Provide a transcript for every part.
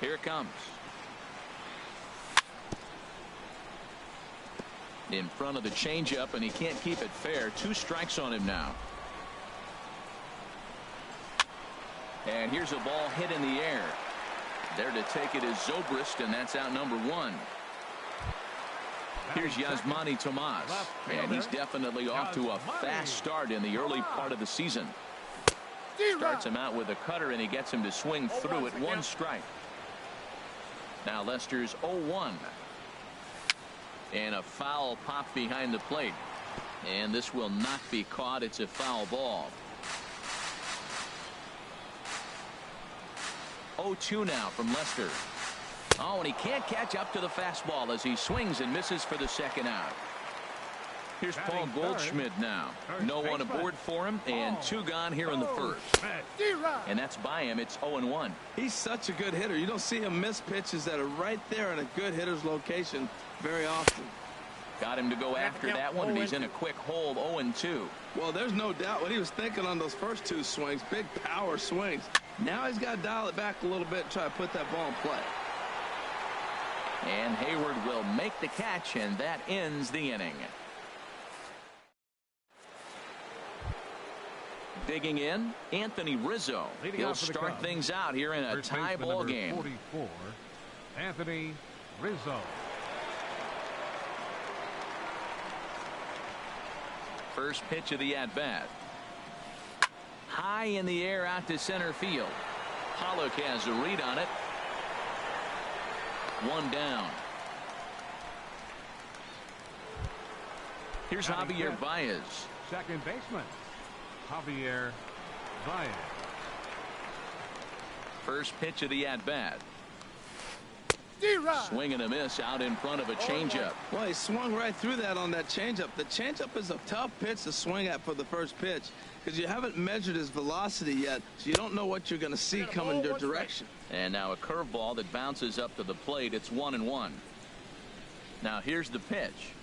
Here it comes. In front of the changeup, and he can't keep it fair. 2 strikes on him now. And here's a ball hit in the air. There to take it is Zobrist, and that's out number 1. Here's Yasmani Tomas, and he's definitely off to a fast start in the early part of the season. Starts him out with a cutter, and he gets him to swing through it. 1 strike. Now Lester's 0-1. And a foul pop behind the plate. And this will not be caught. It's a foul ball. 0-2 now from Lester. Oh, and he can't catch up to the fastball as he swings and misses for the second out. Here's Paul Goldschmidt now. No one aboard for him, and 2 gone here in the first. And that's by him. It's 0-1. He's such a good hitter. You don't see him miss pitches that are right there in a good hitter's location very often. Got him to go after that one, and he's in a quick hold. 0-2. Well, there's no doubt what he was thinking on those first 2 swings. Big power swings. Now he's got to dial it back a little bit and try to put that ball in play. And Hayward will make the catch, and that ends the inning. Digging in, Anthony Rizzo. He'll start things out here in a tie ball game. 44, Anthony Rizzo. First pitch of the at-bat. High in the air out to center field. Pollock has a read on it. 1 down. Here's Javier Baez. Second baseman, Javier Baez. First pitch of the at-bat. Swing and a miss out in front of a changeup. Well, he swung right through that on that changeup. The changeup is a tough pitch to swing at for the first pitch because you haven't measured his velocity yet, so you don't know what you're going to see coming your direction. And now a curveball that bounces up to the plate. It's 1-1. Now here's the pitch.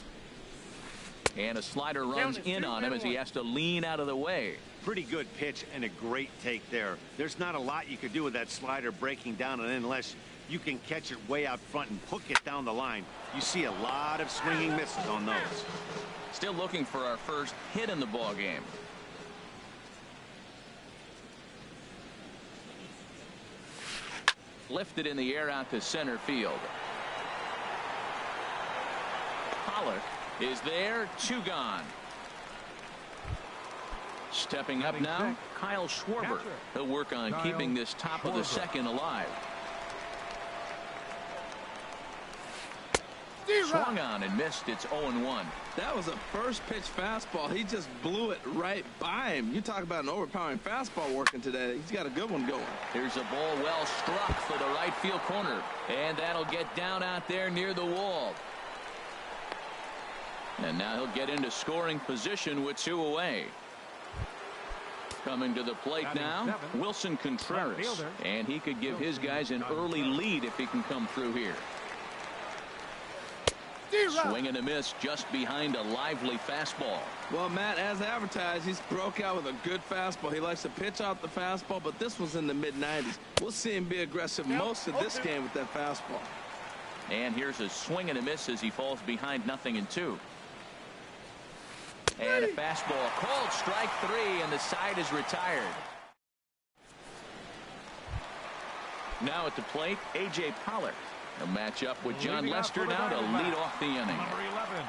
And a slider runs in on him as he has to lean out of the way. Pretty good pitch and a great take there. There's not a lot you could do with that slider breaking down, and unless you can catch it way out front and hook it down the line, you see a lot of swinging misses on those. Still looking for our first hit in the ball game. Lifted in the air out to center field. Pollock is there. 2 gone. Stepping up now, Kyle Schwarber. He'll work on keeping this top of the second alive. Swung on and missed. It's 0-1. That was a first pitch fastball. He just blew it right by him. You talk about an overpowering fastball working today. He's got a good one going. Here's a ball well struck for the right field corner, and that'll get down out there near the wall. And now he'll get into scoring position with 2 away. Coming to the plate now, Wilson Contreras, and he could give his guys an early lead if he can come through here. Swing and a miss just behind a lively fastball. Well, Matt, as advertised, he's broke out with a good fastball. He likes to pitch out the fastball, but this was in the mid-90s. We'll see him be aggressive most of this game with that fastball. And here's a swing and a miss as he falls behind 0-2. And a fastball called strike 3, and the side is retired. Now at the plate, A.J. Pollock. He'll match up with John Lester now to lead off the inning. Number 11,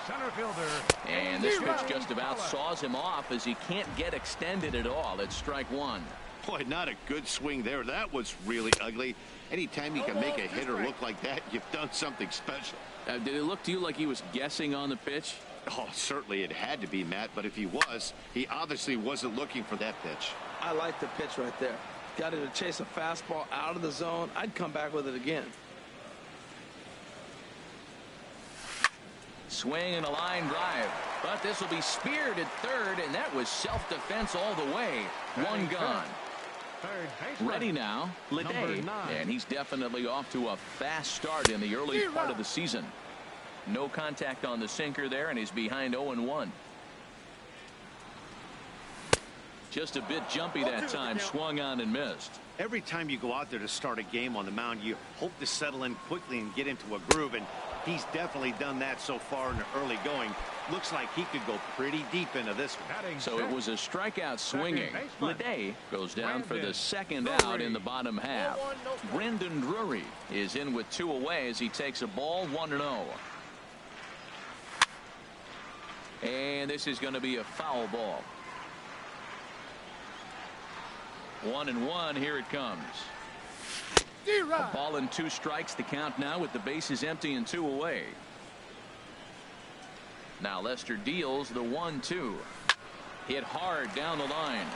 center fielder. And this pitch just about saws him off as he can't get extended at all. It's strike 1. Boy, not a good swing there. That was really ugly. Anytime you can make a hitter look like that, you've done something special. Did it look to you like he was guessing on the pitch? Oh, certainly it had to be, Matt, but if he was, he obviously wasn't looking for that pitch. I like the pitch right there. Got him to chase a fastball out of the zone. I'd come back with it again. Swing and a line drive, but this will be speared at third, and that was self-defense all the way. 1 gone. Ready now, Leday, and he's definitely off to a fast start in the early part of the season. No contact on the sinker there, and he's behind 0-1. Just a bit jumpy that time. Swung on and missed. Every time you go out there to start a game on the mound, you hope to settle in quickly and get into a groove, and he's definitely done that so far in the early going. Looks like he could go pretty deep into this one. So it was a strikeout swinging. Leday goes down for the second out in the bottom half. Brendan Drury is in with 2 away as he takes a ball 1-0. And this is going to be a foul ball. 1-1. Here it comes. A ball and 2 strikes. The count now with the bases empty and 2 away. Now Lester deals the 1-2. Hit hard down the line.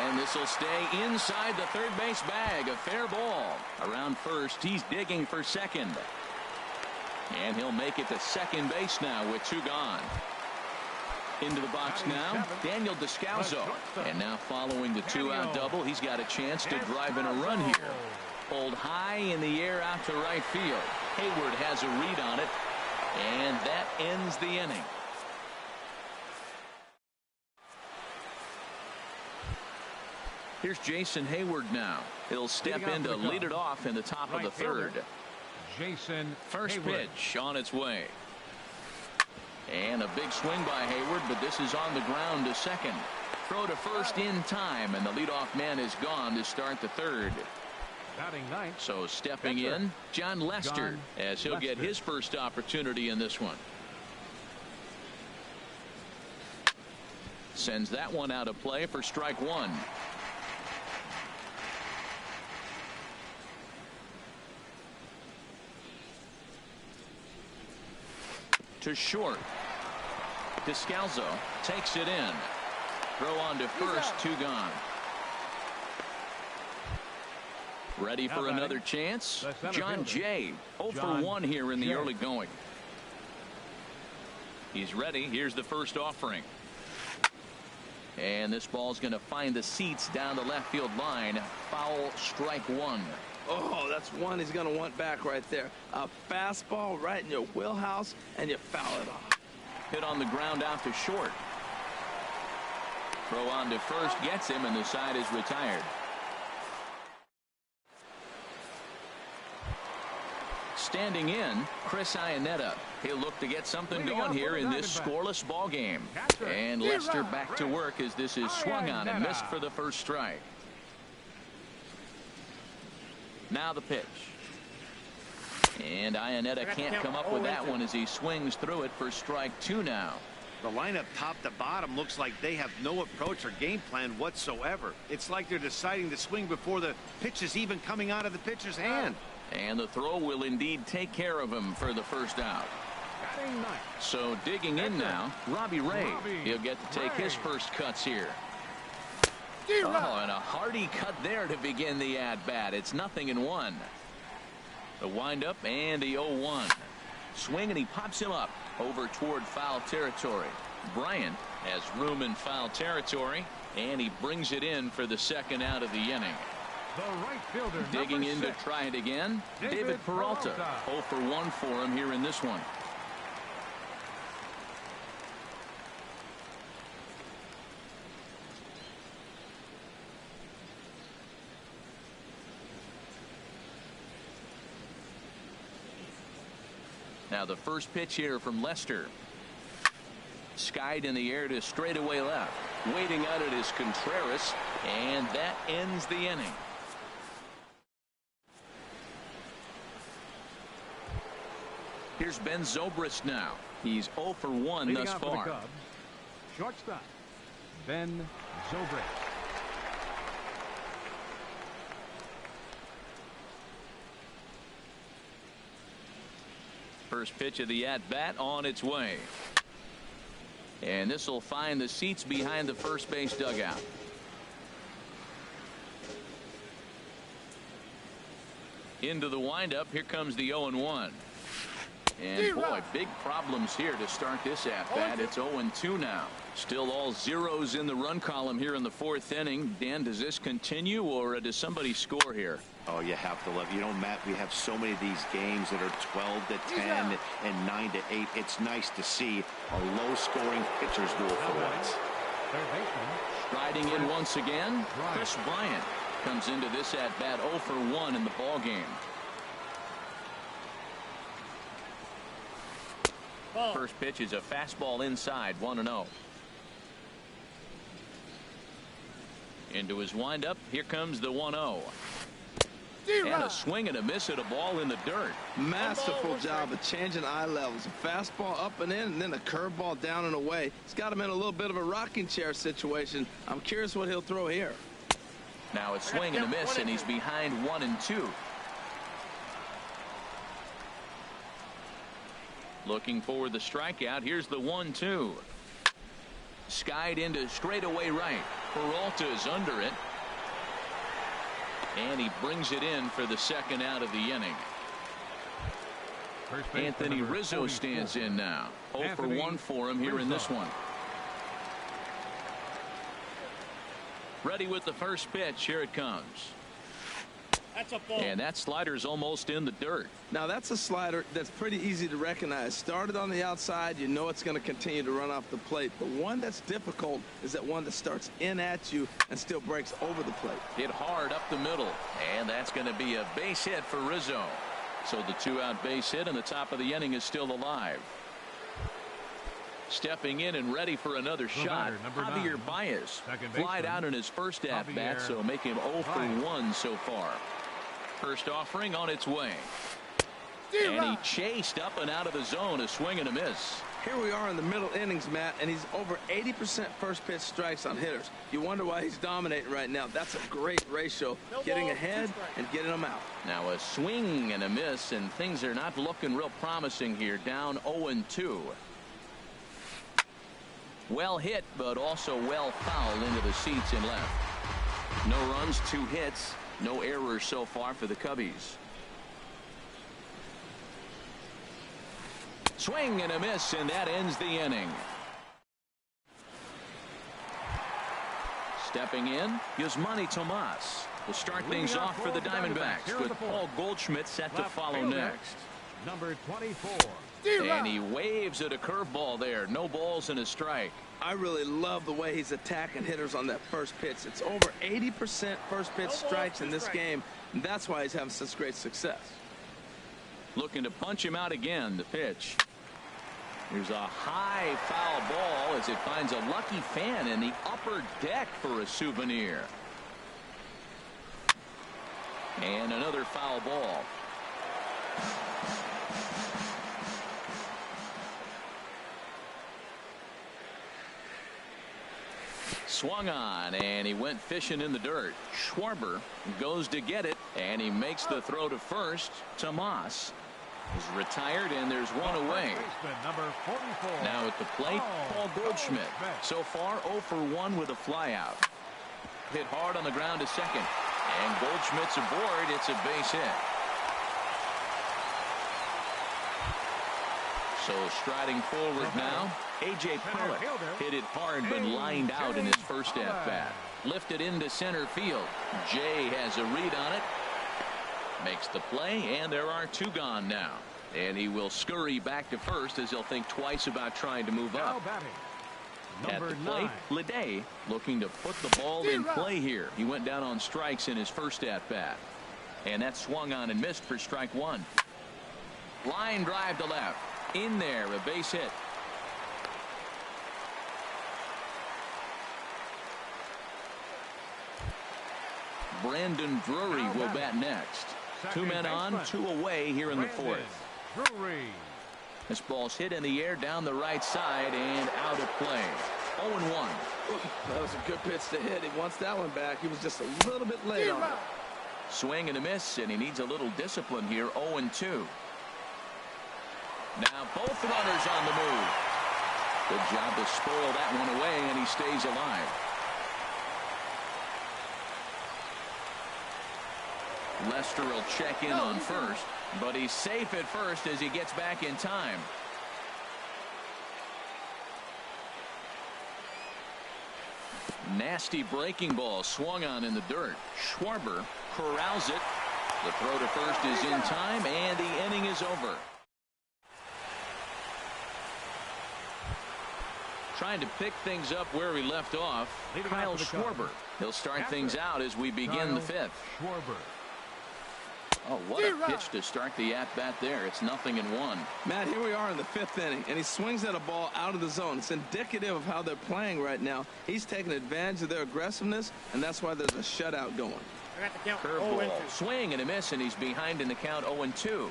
And this will stay inside the third base bag. A fair ball. Around first. He's digging for second. And he'll make it to second base now with 2 gone. Into the box now, Daniel Descalso. And now following the 2-out double, he's got a chance to drive in a run here. Pulled high in the air out to right field. Hayward has a read on it. And that ends the inning. Here's Jason Hayward now. He'll step in to lead it off in the top of the third. Jason First Hayward. pitch on its way. And a big swing by Hayward, but this is on the ground to second. Throw to first in time, and the leadoff man is gone to start the third. Batting ninth. So stepping in, John Lester, as he'll get his first opportunity in this one. Sends that one out of play for strike 1. To short. Descalso takes it in. Throw on to first, 2 gone. Ready for another chance? John Jay, 0 for 1 here in the early going. He's ready. Here's the first offering. And this ball's going to find the seats down the left field line. Foul, strike 1. Oh, that's one he's going to want back right there. A fastball right in your wheelhouse, and you foul it off. Hit on the ground out to short. Throw on to first gets him, and the side is retired. Standing in, Chris Iannetta. He'll look to get something going here in this scoreless ball game. And Lester back to work as this is swung on and missed for the first strike. Now the pitch. And Iannetta can't come up with that one as he swings through it for strike 2 now. The lineup top to bottom looks like they have no approach or game plan whatsoever. It's like they're deciding to swing before the pitch is even coming out of the pitcher's hand. And the throw will indeed take care of him for the first out. So digging in now, Robbie Ray. He'll get to take his first cuts here. Oh, and a hearty cut there to begin the at-bat. It's 0-1. The windup and the 0-1. Swing, and he pops him up over toward foul territory. Bryant has room in foul territory, and he brings it in for the second out of the inning. The right fielder, digging in to try it again, David Peralta. 0 for 1 for him here in this one. Now the first pitch here from Lester. Skied in the air to straightaway left. Waiting on it is Contreras, and that ends the inning. Here's Ben Zobrist now. He's 0 for 1 thus far. Shortstop, Ben Zobrist. First pitch of the at-bat on its way. And this will find the seats behind the first base dugout. Into the windup. Here comes the 0-1. And boy, big problems here to start this at-bat. It's 0-2 now. Still all zeros in the run column here in the 4th inning. Dan, does this continue, or does somebody score here? Oh, you have to love. You know, Matt, we have so many of these games that are 12-10 and 9-8. It's nice to see a low-scoring pitcher's duel for once. Third baseman. Striding in once again, Chris Bryant comes into this at bat 0 for 1 in the ball game. First pitch is a fastball inside, 1-0. Into his windup, here comes the 1-0. And a swing and a miss at a ball in the dirt. Masterful job of changing eye levels. A fastball up and in, and then a curveball down and away. It's got him in a little bit of a rocking chair situation. I'm curious what he'll throw here. Now a swing and a miss, and he's behind 1-2. Looking for the strikeout. Here's the 1-2. Skied into straightaway right. Peralta's under it. And he brings it in for the second out of the inning. Anthony Rizzo stands in now. 0 for 1 for him here in this one. Ready with the first pitch. Here it comes. That's a ball. And that slider's almost in the dirt. Now that's a slider that's pretty easy to recognize. Started on the outside, you know it's going to continue to run off the plate. But one that's difficult is that one that starts in at you and still breaks over the plate. Hit hard up the middle, and that's going to be a base hit for Rizzo. So the 2-out base hit, and the top of the inning is still alive. Stepping in and ready for another shot, Javier Baez flied out in his first at bat, so make him 0 for 1 so far. First offering on its way. And he chased up and out of the zone, a swing and a miss. Here we are in the middle innings, Matt, and he's over 80% first pitch strikes on hitters. You wonder why he's dominating right now. That's a great ratio, getting ahead and getting them out. Now a swing and a miss, and things are not looking real promising here. Down 0-2. Well hit, but also well fouled into the seats and left. No runs, 2 hits. No errors so far for the Cubbies. Swing and a miss, and that ends the inning. Stepping in, Yasmani Tomas will start things off for the Diamondbacks, with Paul Goldschmidt set to follow next. Number 24. And he waves at a curveball there. No balls and a strike. I really love the way he's attacking hitters on that first pitch. It's over 80% first pitch strikes in this game, and that's why he's having such great success. Looking to punch him out again. The pitch. Here's a high foul ball as it finds a lucky fan in the upper deck for a souvenir. And another foul ball. Swung on, and he went fishing in the dirt. Schwarber goes to get it, and he makes the throw to first. Tomas is retired, and there's one away. Number 44. Now at the plate, Paul Goldschmidt. So far 0 for 1 with a flyout. Hit hard on the ground to second, and Goldschmidt's aboard. It's a base hit. So striding forward now, A.J. Pollock hit it hard but lined out in his first at-bat. Lifted into center field. Jay has a read on it. Makes the play, and there are 2 gone now. And he will scurry back to first as he'll think twice about trying to move up. At the plate, Leday looking to put the ball in play here. He went down on strikes in his first at-bat. And that swung on and missed for strike 1. Line drive to left. In there, a base hit. Brandon Drury will bat next. 2 men on, 2 away here in the 4th. This ball's hit in the air down the right side and out of play. 0-1. That was a good pitch to hit. He wants that one back. He was just a little bit late on it. Swing and a miss, and he needs a little discipline here. 0-2. Now both runners on the move. Good job to spoil that one away, and he stays alive. Lester will check in on first, but he's safe at first as he gets back in time. Nasty breaking ball swung on in the dirt. Schwarber corrals it. The throw to first is in time, and the inning is over. Trying to pick things up where we left off, Kyle Schwarber. He'll start things out as we begin the fifth. Oh, what a pitch to start the at-bat there. It's 0-1. Matt, here we are in the fifth inning, and he swings at a ball out of the zone. It's indicative of how they're playing right now. He's taking advantage of their aggressiveness, and that's why there's a shutout going. Curveball, swing and a miss, and he's behind in the count 0-2.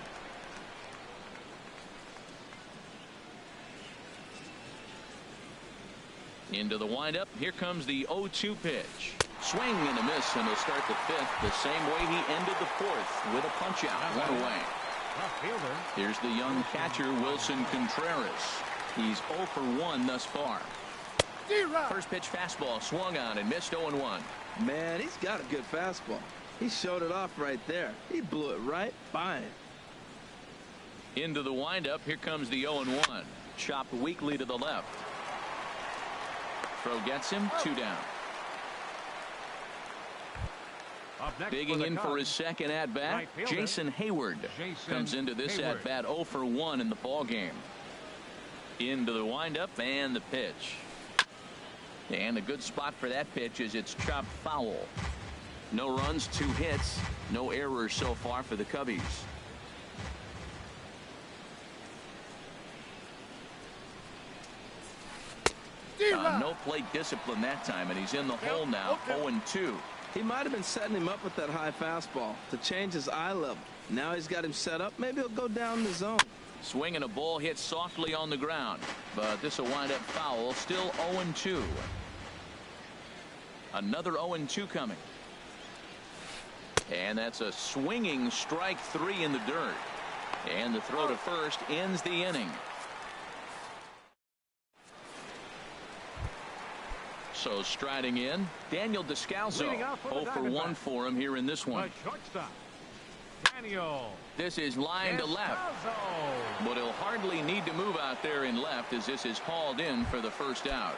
Into the windup. Here comes the 0-2 pitch. Swing and a miss, and he'll start the fifth the same way he ended the fourth, with a punch-out, one away. Here's the young catcher, Wilson Contreras. He's 0 for 1 thus far. First pitch fastball swung on and missed 0-1. Man, he's got a good fastball. He showed it off right there. He blew it right by him. Into the windup. Here comes the 0-1. Chopped weakly to the left. Throw gets him, 2 down. Digging in for his second at-bat, Jason Hayward comes into this at-bat 0 for 1 in the ball game. Into the windup and the pitch. And a good spot for that pitch is it's chopped foul. No runs, 2 hits, no errors so far for the Cubbies. No plate discipline that time, and he's in the hole now, 0-2. He might have been setting him up with that high fastball to change his eye level. Now he's got him set up. Maybe he'll go down the zone. Swing and a ball hit softly on the ground, but this will wind up foul. Still 0-2. Another 0-2 coming. And that's a swinging strike 3 in the dirt. And the throw to first ends the inning. So striding in, Daniel Descalso. 0 for 1 for him here in this one. This is line to left, but he'll hardly need to move out there in left as this is hauled in for the first out.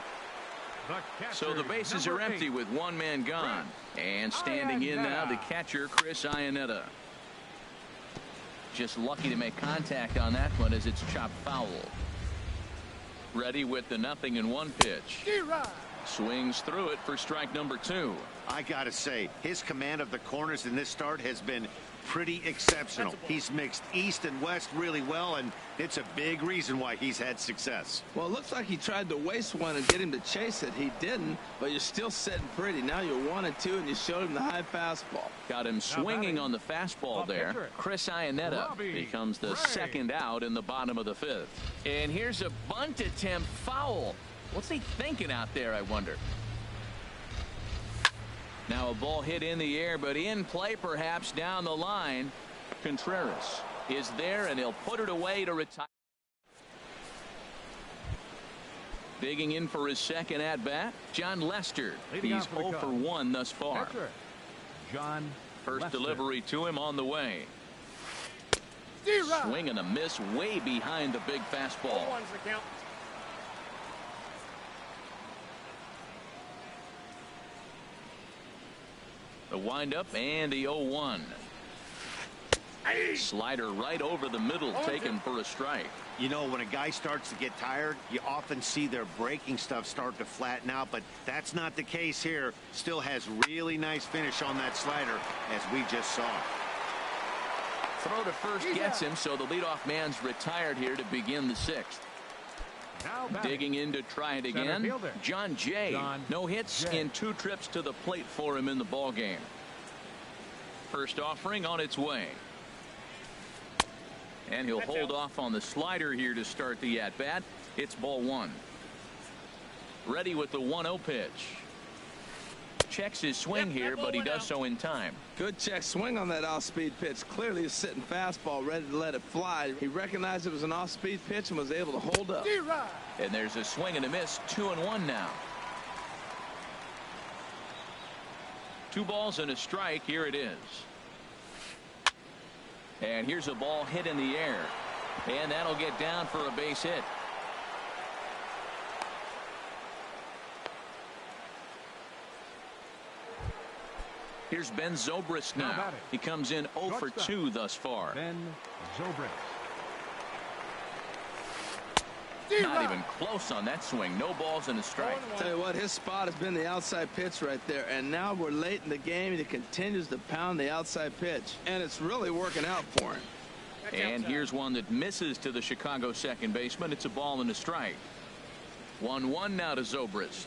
So the bases are empty with 1 man gone, and standing in now the catcher Chris Iannetta. Just lucky to make contact on that one as it's chopped foul. Ready with the 0-1 pitch. Swings through it for strike number 2. I gotta say, his command of the corners in this start has been pretty exceptional. He's mixed east and west really well, and it's a big reason why he's had success. Well, it looks like he tried to waste one and get him to chase it. He didn't, but you're still sitting pretty. Now you're 1-2, and you showed him the high fastball. Got him swinging on the fastball there. Chris Iannetta becomes the second out in the bottom of the fifth. And here's a bunt attempt foul. What's he thinking out there, I wonder? Now a ball hit in the air, but in play perhaps down the line. Contreras is there, and he'll put it away to retire. Digging in for his second at-bat, John Lester. He's 0 for 1 thus far. First delivery to him on the way. Swing and a miss way behind the big fastball. The windup and the 0-1. Slider right over the middle, taken for a strike. You know, when a guy starts to get tired, you often see their breaking stuff start to flatten out, but that's not the case here. Still has really nice finish on that slider, as we just saw. Throw to first gets him, so the leadoff man's retired here to begin the 6th. Digging in to try it again, John Jay. No hits in 2 trips to the plate for him in the ball game. First offering on its way. And he'll hold off on the slider here to start the at-bat. It's ball 1. Ready with the 1-0 pitch. Checks his swing here, but he does so in time. Good check swing on that off-speed pitch. Clearly a sitting fastball ready to let it fly. He recognized it was an off-speed pitch and was able to hold up. And there's a swing and a miss. 2-1 now. 2 balls and a strike. Here it is. And here's a ball hit in the air. And that'll get down for a base hit. Here's Ben Zobrist now. He comes in 0 for 2 thus far. Ben Zobrist. Not even close on that swing. No balls and a strike. Tell you what, his spot has been the outside pitch right there. And now we're late in the game, and he continues to pound the outside pitch. And it's really working out for him. And here's one that misses to the Chicago second baseman. It's a ball and a strike. 1-1 now to Zobrist.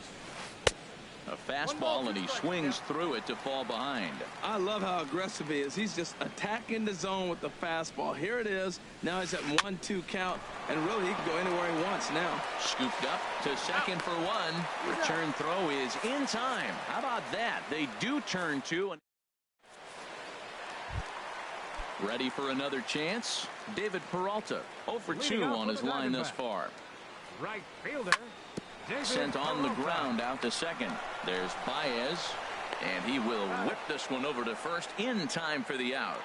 A fastball, and he swings through it to fall behind. I love how aggressive he is. He's just attacking the zone with the fastball. Here it is. Now he's at 1-2 count, and really he can go anywhere he wants now. Scooped up to second for one. Return throw is in time. How about that? They do turn two. Ready for another chance. David Peralta 0 for 2 on his line thus far. Right fielder. Sent on the ground out to second. There's Baez, and he will whip this one over to first in time for the out.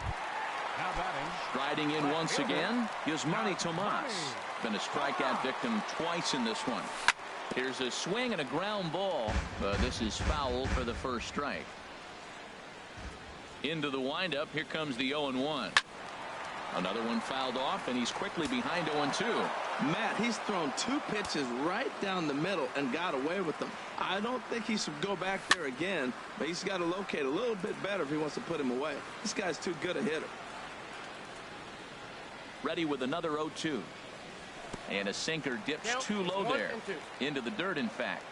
Striding in once again is Manny Tomas. Been a strikeout victim twice in this one. Here's a swing and a ground ball, but this is foul for the first strike. Into the windup. Here comes the 0-1. Another one fouled off, and he's quickly behind 0-2. Matt, he's thrown 2 pitches right down the middle and got away with them. I don't think he should go back there again, but he's got to locate a little bit better if he wants to put him away. This guy's too good a hitter. Ready with another 0-2. And a sinker dips too low there. Into the dirt, in fact.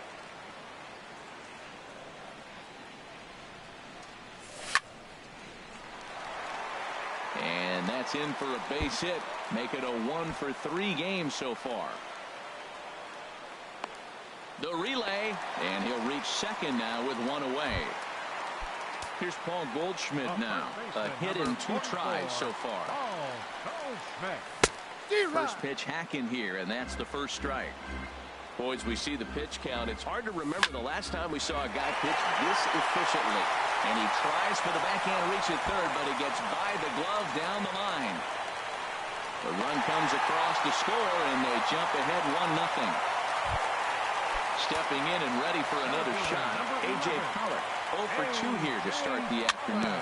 And that's in for a base hit. Make it a 1 for 3 game so far. The relay, and he'll reach second now with 1 away. Here's Paul Goldschmidt now. A hit in 2 tries so far. First pitch hacking here, and that's the first strike. Boys, we see the pitch count. It's hard to remember the last time we saw a guy pitch this efficiently. And he tries for the backhand reach at third, but he gets by the glove down the line. The run comes across to score, and they jump ahead 1-0. Stepping in and ready for another shot, A.J. Pollock 0 for 2 here to start the afternoon.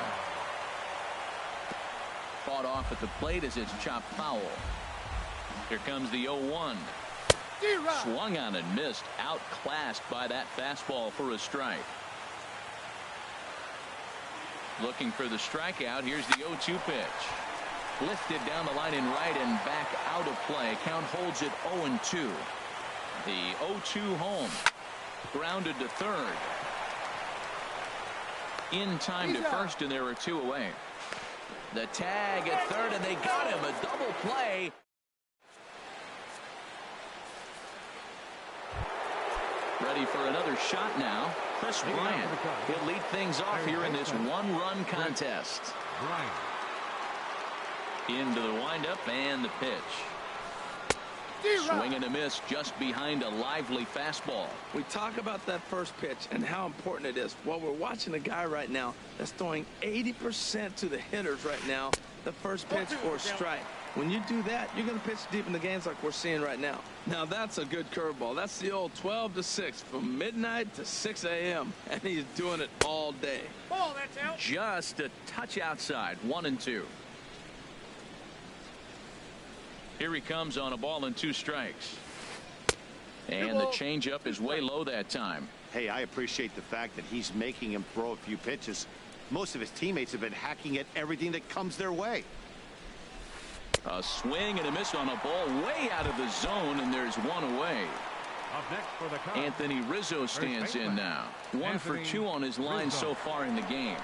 Fought off at the plate as it's chopped foul. Here comes the 0-1. Swung on and missed, outclassed by that fastball for a strike. Looking for the strikeout. Here's the 0-2 pitch. Lifted down the line in right and back out of play. Count holds it 0-2. The 0-2 home. Grounded to third. In time to first, and there are 2 away. The tag at third, and they got him. A double play. Ready for another shot now. Chris Bryant. He'll lead things off here in this 1-run contest. Into the windup and the pitch. Swing and a miss just behind a lively fastball. We talk about that first pitch and how important it is. Well, we're watching a guy right now that's throwing 80% to the hitters right now. The first pitch for a strike. When you do that, you're going to pitch deep in the games like we're seeing right now. Now, that's a good curveball. That's the old 12 to 6 from midnight to 6 a.m. And he's doing it all day. Ball, that's out. Just a touch outside. 1-2. Here he comes on a ball and 2 strikes. And the changeup is way low that time. Hey, I appreciate the fact that he's making him throw a few pitches. Most of his teammates have been hacking at everything that comes their way. A swing and a miss on a ball way out of the zone, and there's 1 away. Up next for the Cubs, Anthony Rizzo stands in now. 1 for 2 on his line so far in the game.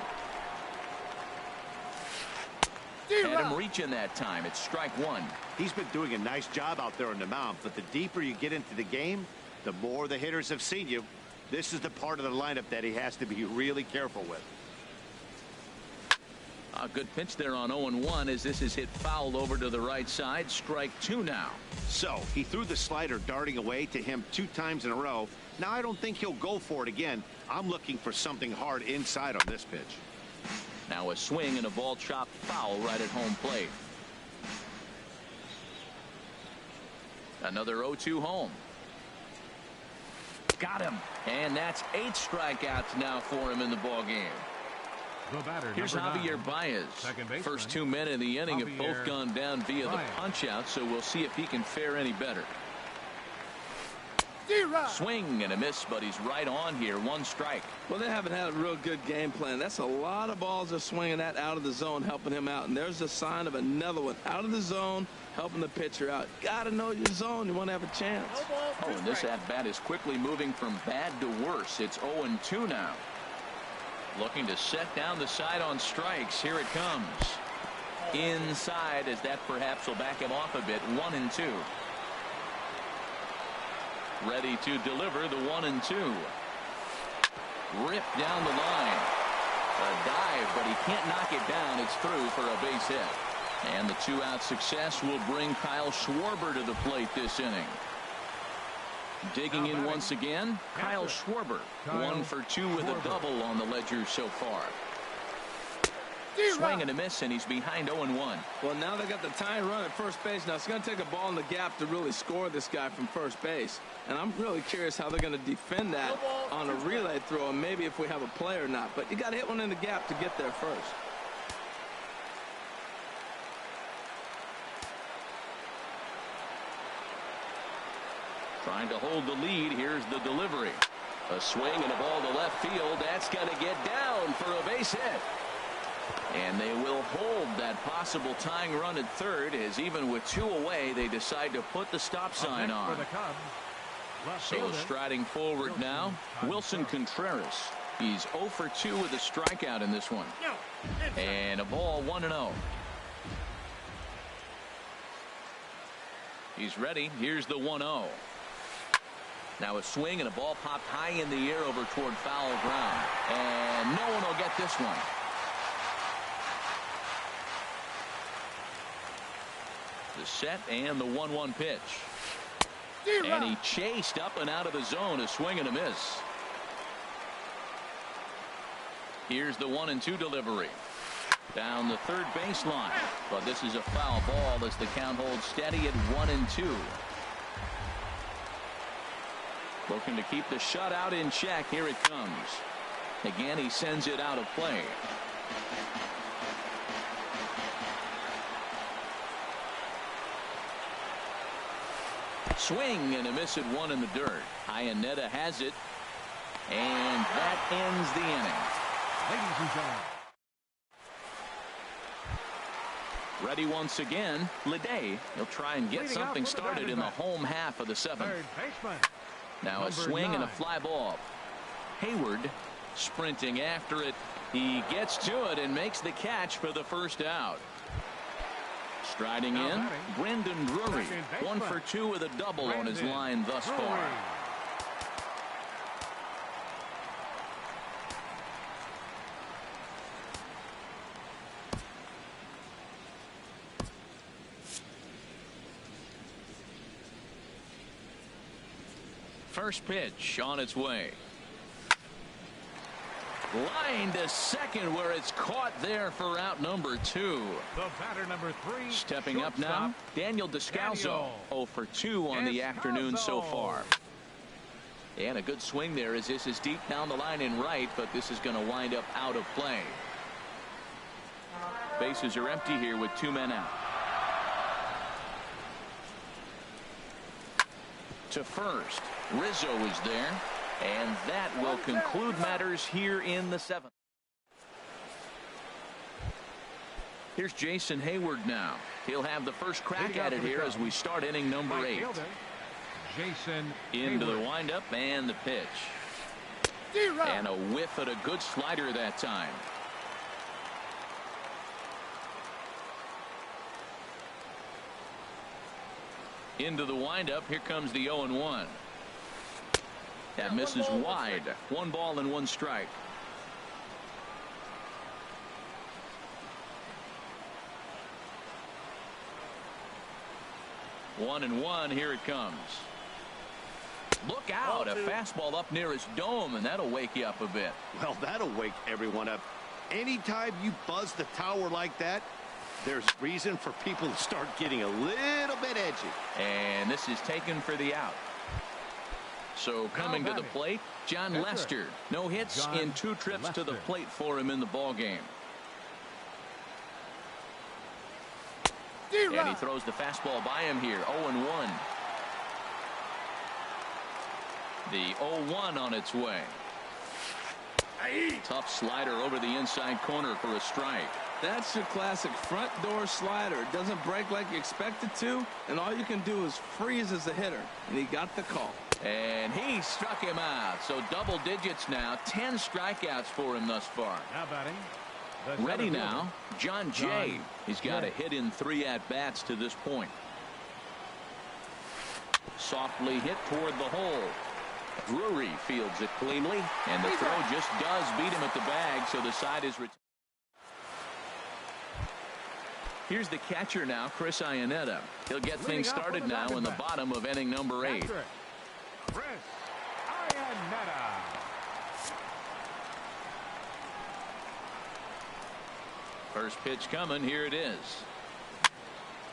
Had him reaching that time. It's strike 1. He's been doing a nice job out there on the mound, but the deeper you get into the game, the more the hitters have seen you. This is the part of the lineup that he has to be really careful with. A good pitch there on 0-1 as this is hit foul over to the right side. Strike 2 now. So he threw the slider darting away to him 2 times in a row. Now I don't think he'll go for it again. I'm looking for something hard inside on this pitch. Now a swing and a ball chopped foul right at home plate. Another 0-2 home. Got him. And that's 8 strikeouts now for him in the ball game. Here's Javier Baez. First 2 men in the inning have both gone down via the punch out, so we'll see if he can fare any better. Swing and a miss, but he's right on here. One strike. Well, they haven't had a real good game plan. That's a lot of balls they're swinging at out of the zone, helping him out. And there's a sign of another one out of the zone, helping the pitcher out. Got to know your zone. You want to have a chance. Oh, and this at-bat is quickly moving from bad to worse. It's 0-2 now. Looking to set down the side on strikes. Here it comes. Inside, as that perhaps will back him off a bit. 1-2. Ready to deliver the 1-2. Ripped down the line. A dive, but he can't knock it down. It's through for a base hit. And the 2-out success will bring Kyle Schwarber to the plate this inning. Digging in once again, Kyle Schwarber. 1 for 2 with a double on the ledger so far. Swing and a miss, and he's behind 0-1. Well, now they got the tying run at first base. Now it's going to take a ball in the gap to really score this guy from first base. And I'm really curious how they're going to defend that on a relay throw, and maybe if we have a play or not. But you got to hit one in the gap to get there first. Trying to hold the lead. Here's the delivery. A swing and a ball to left field. That's going to get down for a base hit. And they will hold that possible tying run at third, as even with 2 away, they decide to put the stop sign on. So striding forward now, Wilson Contreras. He's 0 for 2 with a strikeout in this one. And a ball, 1-0. He's ready. Here's the 1-0. Now a swing and a ball popped high in the air over toward foul ground. And no one will get this one. The set and the 1-1 pitch. And he chased up and out of the zone. A swing and a miss. Here's the 1-2 delivery. Down the third baseline. But this is a foul ball as the count holds steady at 1-2. Looking to keep the shutout in check. Here it comes. Again, he sends it out of play. Swing and a miss at 1 in the dirt. Iannetta has it. And that ends the inning. Ladies and gentlemen. Ready once again. Leday. He'll try and get something started in the home half of the 7th. Third baseman. Now a swing and a fly ball. Hayward sprinting after it. He gets to it and makes the catch for the first out. Striding in, Brendan Drury. 1 for 2 with a double on his line thus far. First pitch on its way. Line to second, where it's caught there for out number 2. The batter number 3. Stepping up now, Daniel Descalso. 0 for 2 on the afternoon so far. And a good swing there, as this is deep down the line in right, but this is going to wind up out of play. Bases are empty here with 2 men out. To first, Rizzo is there. And that will conclude matters here in the 7th. Here's Jason Hayward now. He'll have the first crack at it here as we start inning number 8. Jason into the windup and the pitch. And a whiff at a good slider that time. Into the windup. Here comes the 0-1. That misses wide. 1 ball and 1 strike. One and 1. Here it comes. Look out. A fastball up near his dome, and that'll wake you up a bit. Well, that'll wake everyone up. Anytime you buzz the tower like that, there's reason for people to start getting a little bit edgy. And this is taken for the out. So coming to the plate, John Lester. No hits in 2 trips to the plate for him in the ball game. And he throws the fastball by him here. 0-1. The 0-1 on its way. Tough slider over the inside corner for a strike. That's your classic front door slider. It doesn't break like you expect it to, and all you can do is freeze as a hitter. And he got the call. And he struck him out. So double digits now. 10 strikeouts for him thus far. Now batting. Ready now, John Jay. He's got a hit in 3 at-bats to this point. Softly hit toward the hole. Drury fields it cleanly, and the throw just does beat him at the bag, so the side is retired. Here's the catcher now, Chris Iannetta. He'll get things started now in the bottom of inning number 8. Chris Iannetta. First pitch coming. Here it is.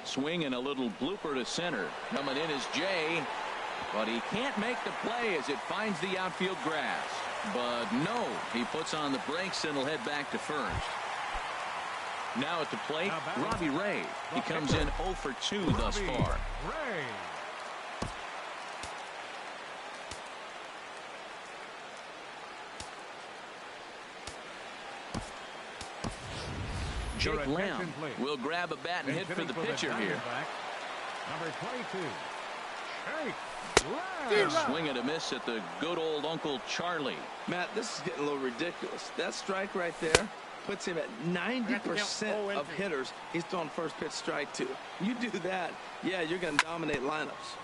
Swing and a little blooper to center. Coming in is Jay, but he can't make the play as it finds the outfield grass. But no, he puts on the brakes and will head back to first. Now at the plate, Robbie Ray. He comes in 0 for 2 thus far. Ray. Jake Lamb will grab a bat and hit for the pitcher here. Number 22, Jake Lamb. Swing and a miss at the good old Uncle Charlie. Matt, this is getting a little ridiculous. That strike right there puts him at 90% of hitters he's throwing first pitch strike to. You do that, yeah, you're going to dominate lineups.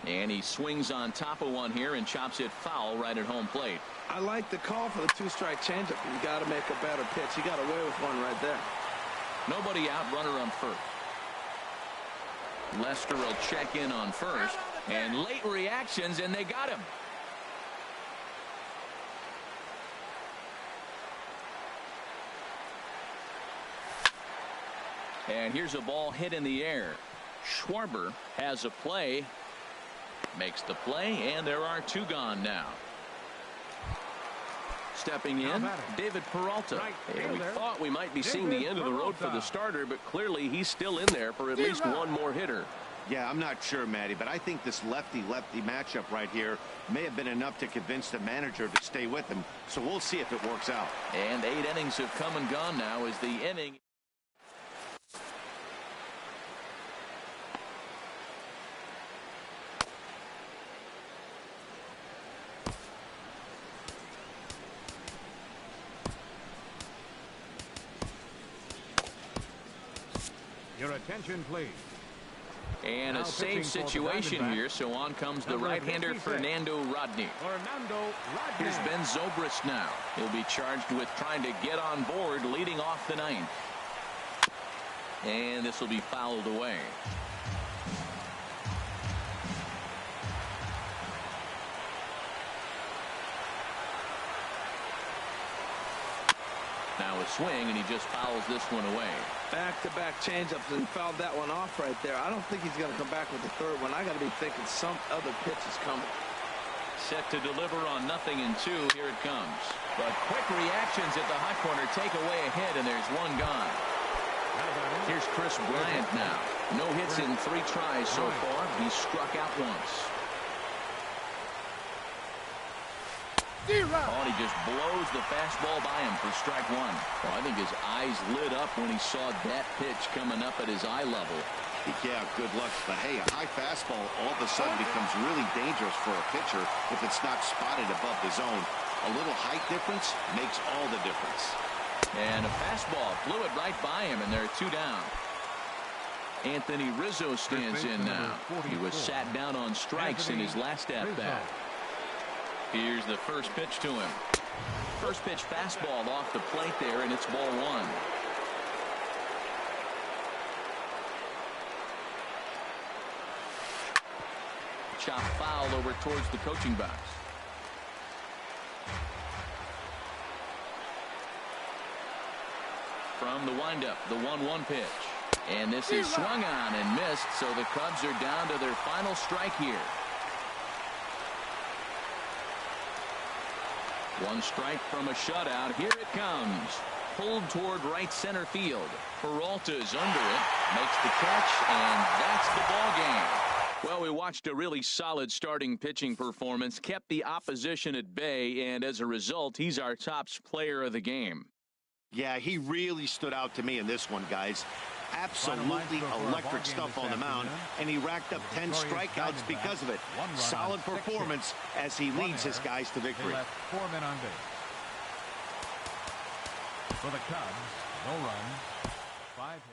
And he swings on top of one here and chops it foul right at home plate. I like the call for the 2-strike changeup. You got to make a better pitch. He got away with one right there. Nobody out, runner on first. Lester will check in on first, and late reactions, and they got him. And here's a ball hit in the air. Schwarber has a play, makes the play, and there are 2 gone now. Stepping in, David Peralta. And we thought we might be seeing the end of the road for the starter, but clearly he's still in there for at least one more hitter. Yeah, I'm not sure, Matty, but I think this lefty-lefty matchup right here may have been enough to convince the manager to stay with him. So we'll see if it works out. And 8 innings have come and gone now as the inning. Your attention, please. And a safe situation here, so on comes the right-hander Fernando Rodney. Here's Ben Zobrist now. He'll be charged with trying to get on board leading off the 9th. And this will be fouled away. Now a swing, and he just fouls this one away. Back-to-back changeups and fouled that one off right there. I don't think he's going to come back with the 3rd one. I got to be thinking some other pitch is coming. Set to deliver on 0-2. Here it comes. But quick reactions at the hot corner take away a hit, and there's 1 gone. Here's Chris Bryant now. No hits in 3 tries so far. He's struck out once. Oh, and he just blows the fastball by him for strike 1. Well, I think his eyes lit up when he saw that pitch coming up at his eye level. Yeah, good luck. But hey, a high fastball all of a sudden becomes really dangerous for a pitcher if it's not spotted above the zone. A little height difference makes all the difference. And a fastball flew it right by him, and there are 2 down. Anthony Rizzo stands in now. He was sat down on strikes in his last at-bat. Here's the first pitch to him. First pitch fastball off the plate there, and it's ball 1. Chop foul over towards the coaching box. From the windup, the 1-1 pitch. And this is swung on and missed, so the Cubs are down to their final strike here. 1 strike from a shutout. Here it comes. Pulled toward right center field. Peralta's under it. Makes the catch, and that's the ball game. Well, we watched a really solid starting pitching performance, kept the opposition at bay, and as a result, he's our top player of the game. Yeah, he really stood out to me in this one, guys. Absolutely electric stuff on the mound, and he racked up 10 strikeouts because of it. Solid performance as he leads his guys to victory. 4 men on base. For the Cubs, no runs, 5 hits.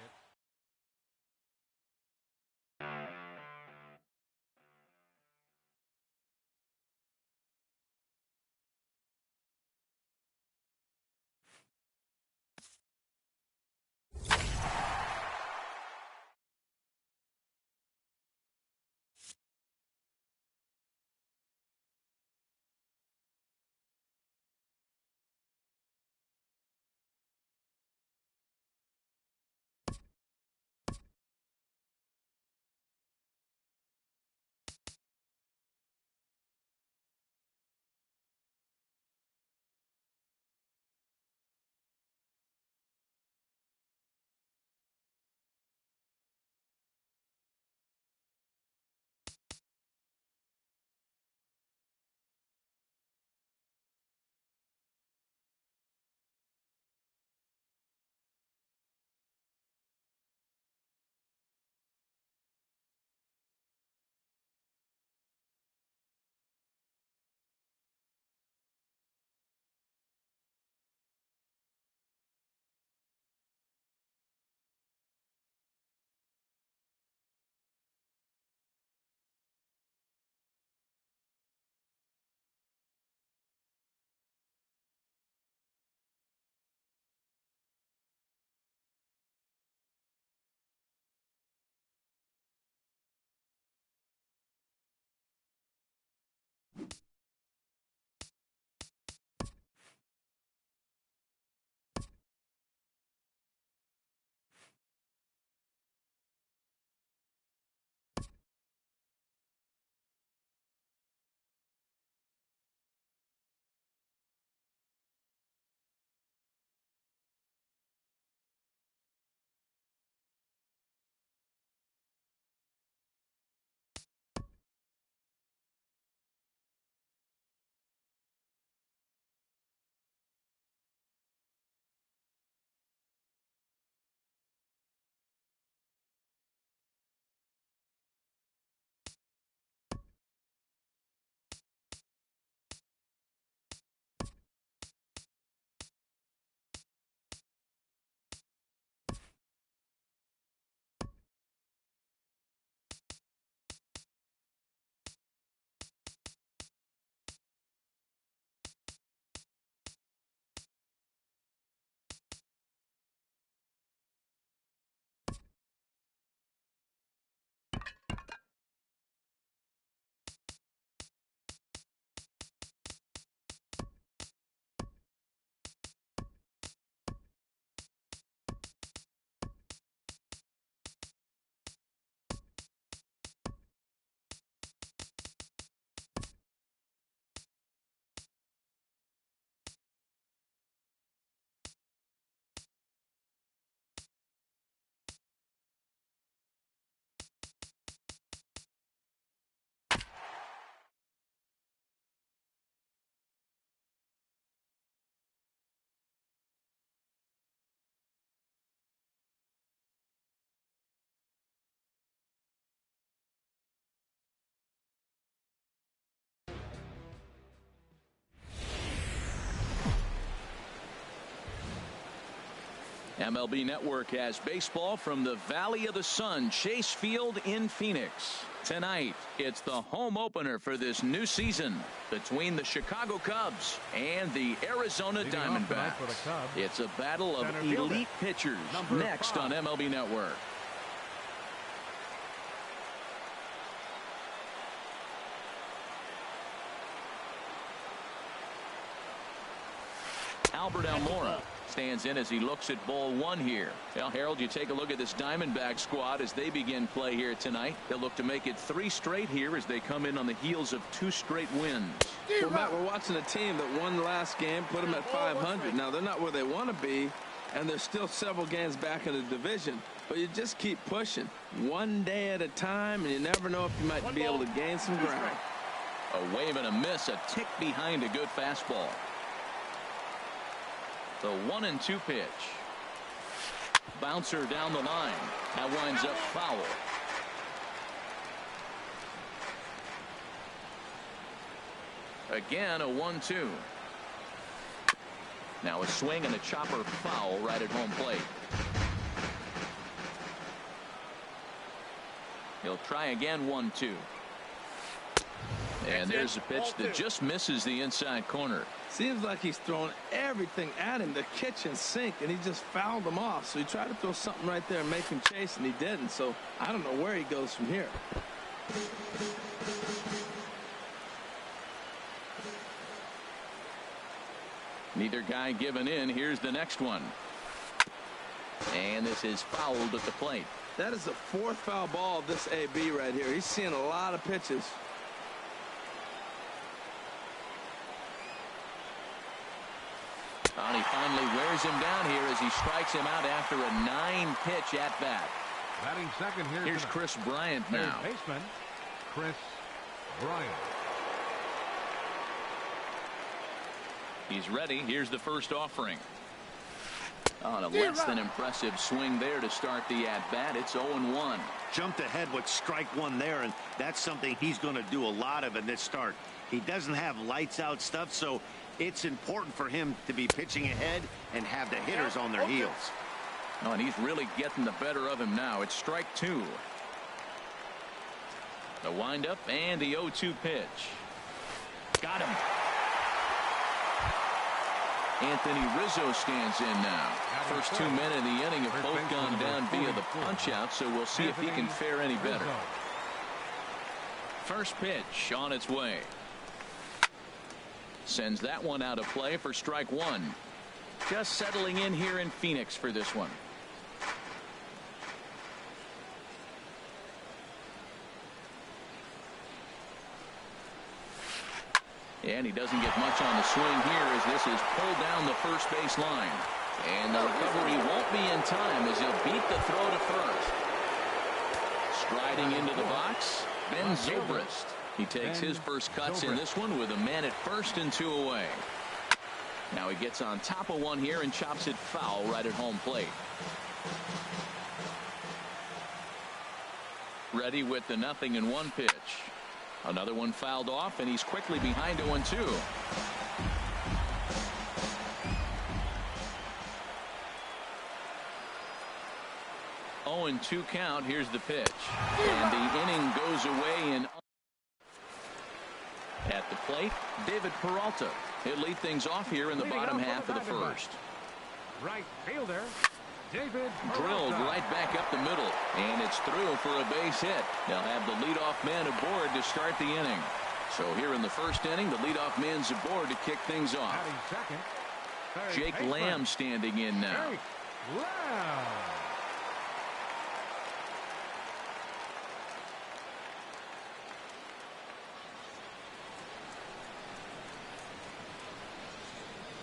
MLB Network has baseball from the Valley of the Sun, Chase Field in Phoenix. Tonight, it's the home opener for this new season between the Chicago Cubs and the Arizona Diamondbacks. It's a battle of elite pitchers next on MLB Network. Albert Almora stands in as he looks at ball one here. Well, Harold, you take a look at this Diamondback squad as they begin play here tonight. They'll look to make it 3 straight here as they come in on the heels of 2 straight wins. Well, Matt, we're watching a team that won last game, put them at 500. Now, they're not where they want to be, and they're still several games back in the division. but you just keep pushing one day at a time, and you never know if you might be able to gain some ground. A wave and a miss, a tick behind a good fastball. The 1-2 pitch. Bouncer down the line. That winds up foul. Again, a 1-2. Now a swing and a chopper foul right at home plate. He'll try again, 1-2. And there's a pitch that just misses the inside corner. Seems like he's throwing everything at him, the kitchen sink, and he just fouled them off. So he tried to throw something right there and make him chase, and he didn't. So I don't know where he goes from here. Neither guy giving in. Here's the next one. And this is fouled at the plate. That is the fourth foul ball of this AB right here. He's seeing a lot of pitches. And he finally wears him down here as he strikes him out after a 9-pitch at bat. Batting second here. Here's Chris Bryant now. Third baseman, Chris Bryant. He's ready. Here's the first offering. On a less than impressive swing there to start the at-bat. It's 0-1. Jumped ahead with strike one there, and that's something he's going to do a lot of in this start. He doesn't have lights out stuff, so it's important for him to be pitching ahead and have the hitters on their heels. Oh, and he's really getting the better of him now. It's strike two. The windup and the 0-2 pitch. Got him. Anthony Rizzo stands in now. First 2 men in the inning have both gone down via the punch-out, so we'll see if he can fare any better. First pitch on its way. Sends that one out of play for strike one. Just settling in here in Phoenix for this one. And he doesn't get much on the swing here as this is pulled down the first base line. And the recovery won't be in time as he'll beat the throw to first. Striding into the box, Ben Zobrist. He takes his first cuts in this one with a man at first and 2 away. Now he gets on top of one here and chops it foul right at home plate. Ready with the 0-1 pitch. Another one fouled off, and he's quickly behind 0-2. Oh, and 2 count. Here's the pitch. And the inning goes away in. At the plate, David Peralta. He'll lead things off here in the bottom half of the first. Right fielder, David Drilled right back up the middle, and it's through for a base hit. They'll have the leadoff man aboard to start the inning. So here in the first inning, the leadoff man's aboard to kick things off. Jake Lamb standing in now.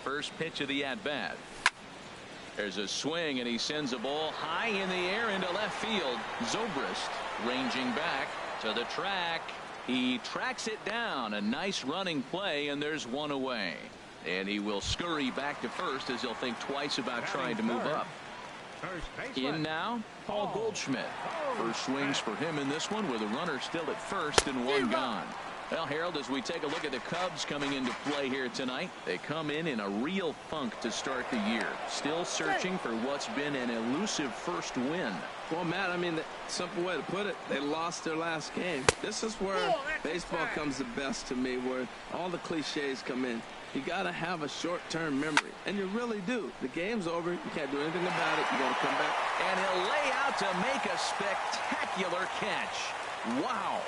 First pitch of the at-bat. There's a swing, and he sends a ball high in the air into left field. Zobrist ranging back to the track. He tracks it down. A nice running play, and there's one away. And he will scurry back to first as he'll think twice about trying to move up. In now, Paul Goldschmidt. First swings for him in this one with a runner still at first and one gone. Well, Harold, as we take a look at the Cubs coming into play here tonight, they come in a real funk to start the year. Still searching for what's been an elusive first win. Well, Matt, I mean, the simple way to put it, they lost their last game. This is where baseball comes the best to me, where all the cliches come in. You got to have a short-term memory, and you really do. The game's over. You can't do anything about it. You got to come back. And he'll lay out to make a spectacular catch. Wow.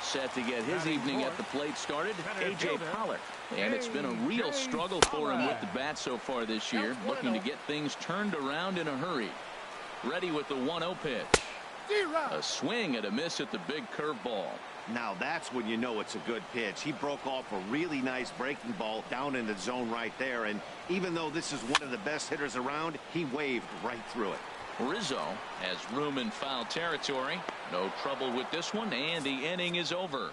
Set to get his evening at the plate started, A.J. Pollock. And it's been a real struggle for him with the bat so far this year, looking to get things turned around in a hurry. Ready with the 1-0 pitch. A swing and a miss at the big curveball. Now that's when you know it's a good pitch. He broke off a really nice breaking ball down in the zone right there, and even though this is one of the best hitters around, he waved right through it. Rizzo has room in foul territory. No trouble with this one, and the inning is over.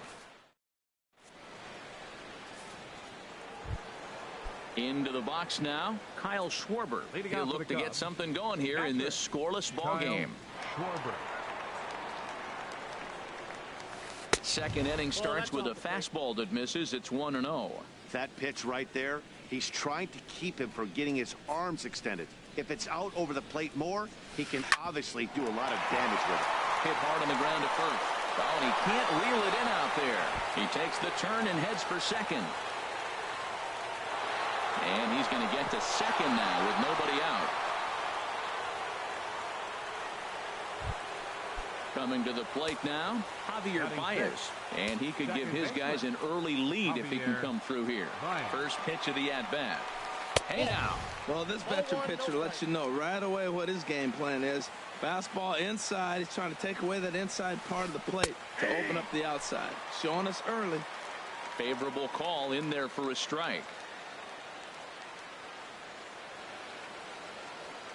Into the box now, Kyle Schwarber. He'll look to get something going here in this scoreless ball game. Second inning starts with a fastball that misses. It's 1-0. That pitch right there, he's trying to keep him from getting his arms extended. If it's out over the plate more, he can obviously do a lot of damage with it. Hit hard on the ground to first. Oh, and he can't reel it in out there. He takes the turn and heads for second. And he's going to get to second now with nobody out. Coming to the plate now, PaBoi86's. And he could give his guys an early lead if he can come through here. First pitch of the at-bat. Hey now. Well, this veteran pitcher lets you know right away what his game plan is. Fastball inside. He's trying to take away that inside part of the plate to open up the outside. Showing us early. Favorable call in there for a strike.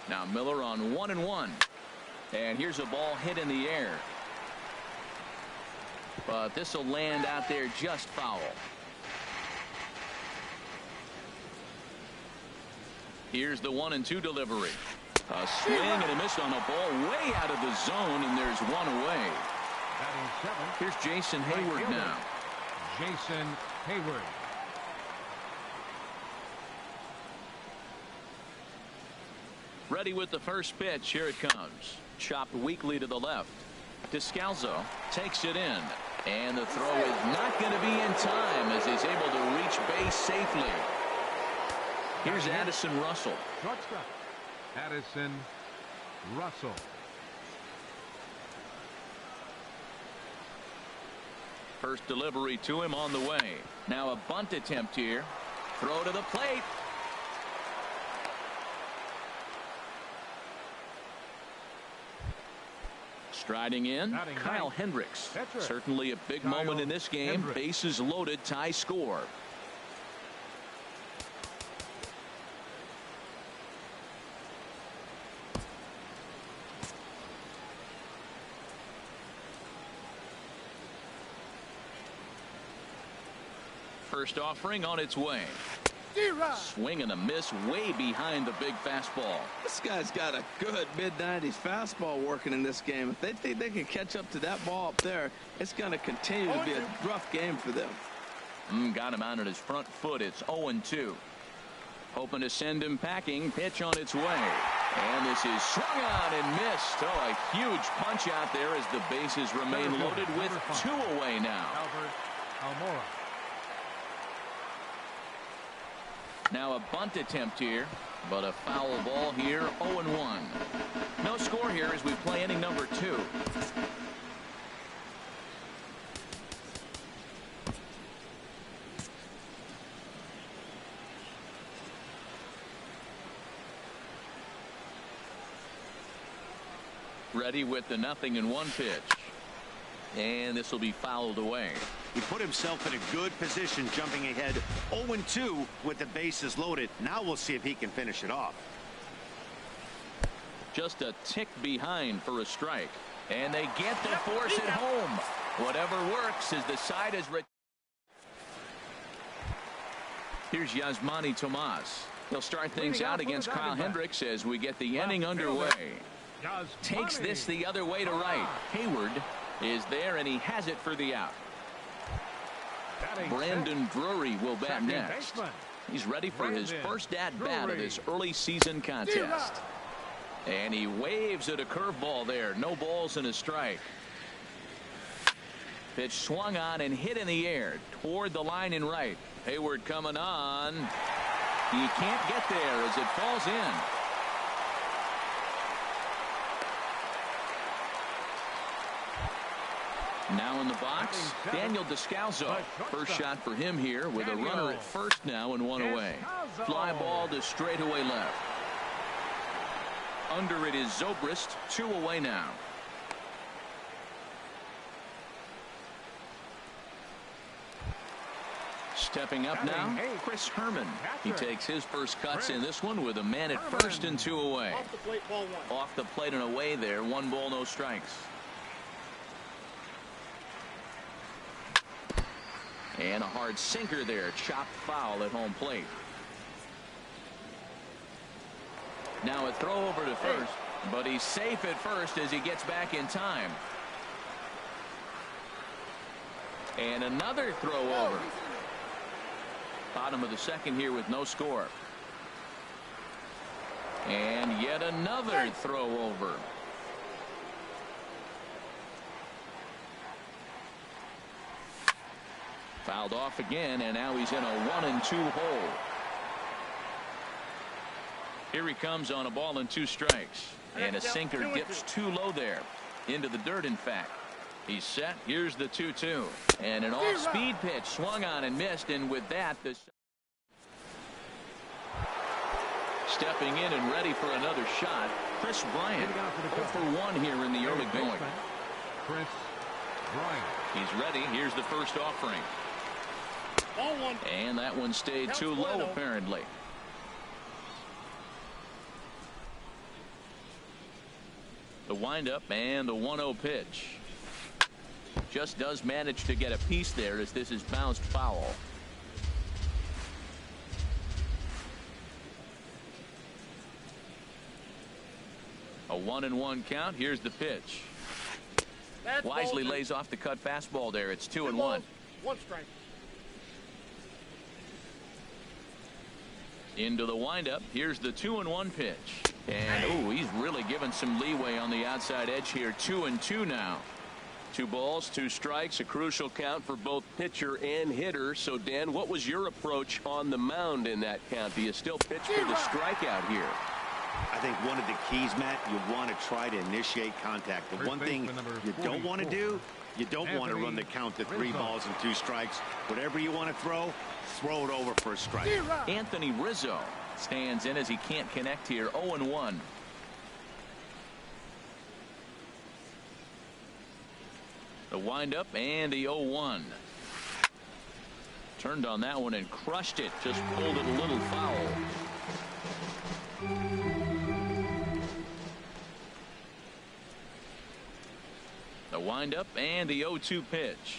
Now Miller on 1-1. And here's a ball hit in the air. But this will land out there just foul. Here's the 1-2 delivery. A swing and a miss on a ball way out of the zone, and there's one away. Here's Jason Hayward now. Jason Hayward. Ready with the first pitch. Here it comes. Chopped weakly to the left. Descalzo takes it in. And the throw is not going to be in time as he's able to reach base safely. Here's Addison Russell. Shortstop. Addison Russell. First delivery to him on the way. Now a bunt attempt here. Throw to the plate. Striding in, Kyle Hendricks. Certainly a big moment in this game. Bases loaded, tie score. First offering on its way. Swing and a miss way behind the big fastball. This guy's got a good mid-90s fastball working in this game. If they think they can catch up to that ball up there, it's going to continue to be a rough game for them. Got him out at his front foot. It's 0-2. Hoping to send him packing. Pitch on its way. And this is swung on and missed. Oh, a huge punch out there as the bases remain loaded with two away now. Almora. Now a bunt attempt here, but a foul ball here, 0-1. No score here as we play inning number 2. Ready with the 0-1 pitch. And this will be fouled away. He put himself in a good position jumping ahead 0-2 with the bases loaded. Now we'll see if he can finish it off. Just a tick behind for a strike. And they get to force it home. Whatever works as the side is. Here's Yasmani Tomas. He'll start things out against Kyle Hendricks as we get the inning underway. Takes this the other way to right. Hayward is there, and he has it for the out. Brandon Drury will bat next. He's ready for his first at-bat of this early season contest. And he waves at a curveball there. No balls and a strike. Pitch swung on and hit in the air toward the line in right. Hayward coming on. He can't get there as it falls in. Now in the box, Daniel Descalzo. First shot for him here with a runner at first now and one away. Fly ball to straightaway left. Under it is Zobrist, 2 away now. Stepping up now, Chris Herman. He takes his first cuts in this one with a man at first and 2 away. Off the plate, ball 1. Off the plate and away there. 1 ball, no strikes. And a hard sinker there. Chopped foul at home plate. Now a throw over to first, but he's safe at first as he gets back in time. And another throw over. Bottom of the second here with no score. And yet another throw over. Fouled off again, and now he's in a 1-2 hole. Here he comes on a ball and 2 strikes. And a sinker dips too low there. Into the dirt, in fact. He's set. Here's the 2-2. And an off-speed pitch swung on and missed. And with that, the stepping in and ready for another shot, Chris Bryant. 0 for 1 here in the early going. Chris Bryant. He's ready. Here's the first offering. Ball 1. And that one stayed too low, apparently. The windup and the 1-0 pitch. Just does manage to get a piece there as this is bounced foul. A 1-1 count. Here's the pitch. That's Wisely ball 2. lays off the cut fastball there. It's 2-1. 1 strike. Into the windup. Here's the 2-1 pitch. And ooh, he's really given some leeway on the outside edge here. 2-2 now. 2 balls, 2 strikes, a crucial count for both pitcher and hitter. So, Dan, what was your approach on the mound in that count? Do you still pitch for the strikeout here? I think one of the keys, Matt, you want to try to initiate contact. The one thing you don't want to do, you don't want to run the count to 3 balls and 2 strikes. Whatever you want to throw it over for a strike. Anthony Rizzo stands in as he can't connect here. 0-1. The windup and the 0-1. Turned on that one and crushed it. Just pulled it a little foul. The windup and the 0-2 pitch.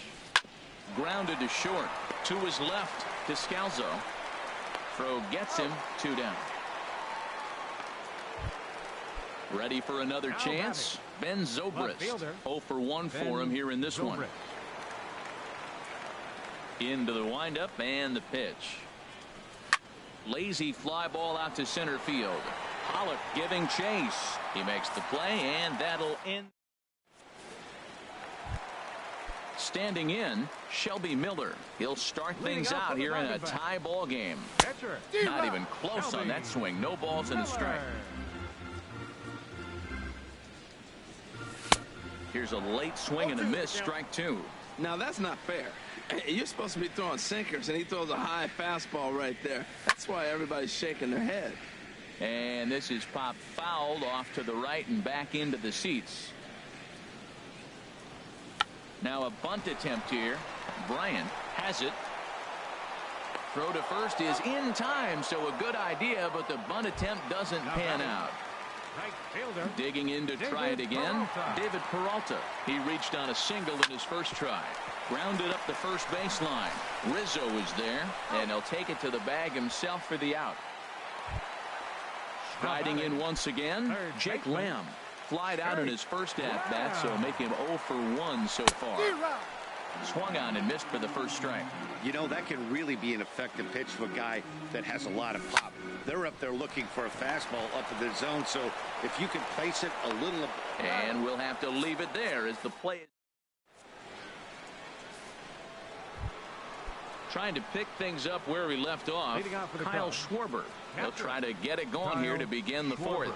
Grounded to short. To his left to Scalzo. Throw gets him. 2 down. Ready for another chance. Ben Zobrist. 0 for 1 for him here in this one. Into the windup and the pitch. Lazy fly ball out to center field. Pollock giving chase. He makes the play, and that'll end. Standing in, Shelby Miller. He'll start things out here in a tie ball game. Not even close on that swing. No balls and a strike. Here's a late swing and a miss. Strike 2. Now that's not fair. You're supposed to be throwing sinkers, and he throws a high fastball right there. That's why everybody's shaking their head. And this is popped fouled off to the right and back into the seats. Now a bunt attempt here. Bryant has it. Throw to first is in time, so a good idea, but the bunt attempt doesn't pan out. Digging in to try it again, David Peralta. He reached on a single in his first try. Grounded up the first baseline. Rizzo is there, and he'll take it to the bag himself for the out. Riding in once again, Jake Lamb. Flied out in his first at-bat, so make him 0 for 1 so far. Swung on and missed for the first strike. You know, that can really be an effective pitch for a guy that has a lot of pop. They're up there looking for a fastball up in the zone, so if you can place it a little. And we'll have to leave it there as the play is trying to pick things up where we left off. Kyle Schwarber. He'll try to get it going here to begin the 4th.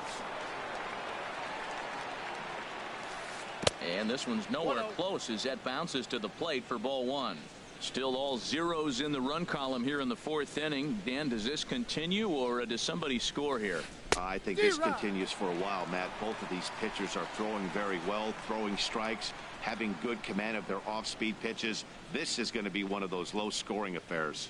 And this one's nowhere close as that bounces to the plate for ball 1. Still all zeros in the run column here in the 4th inning. Dan, does this continue, or does somebody score here? I think this continues for a while, Matt. Both of these pitchers are throwing very well, throwing strikes, having good command of their off-speed pitches. This is going to be one of those low-scoring affairs.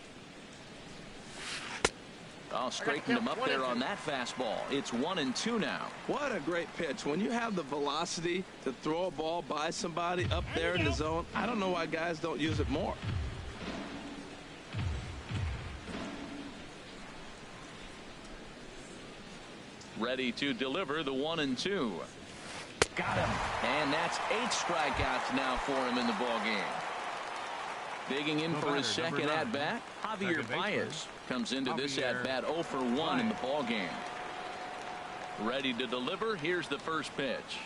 Oh, straightened him up there on that fastball. It's 1-2 now. What a great pitch. When you have the velocity to throw a ball by somebody up there in the zone, I don't know why guys don't use it more. Ready to deliver the 1-2. Got him. And that's 8 strikeouts now for him in the ball game. Digging in for his second at-bat, PaBoi86's comes into this at-bat 0 for 1 in the ball game. Ready to deliver. Here's the first pitch.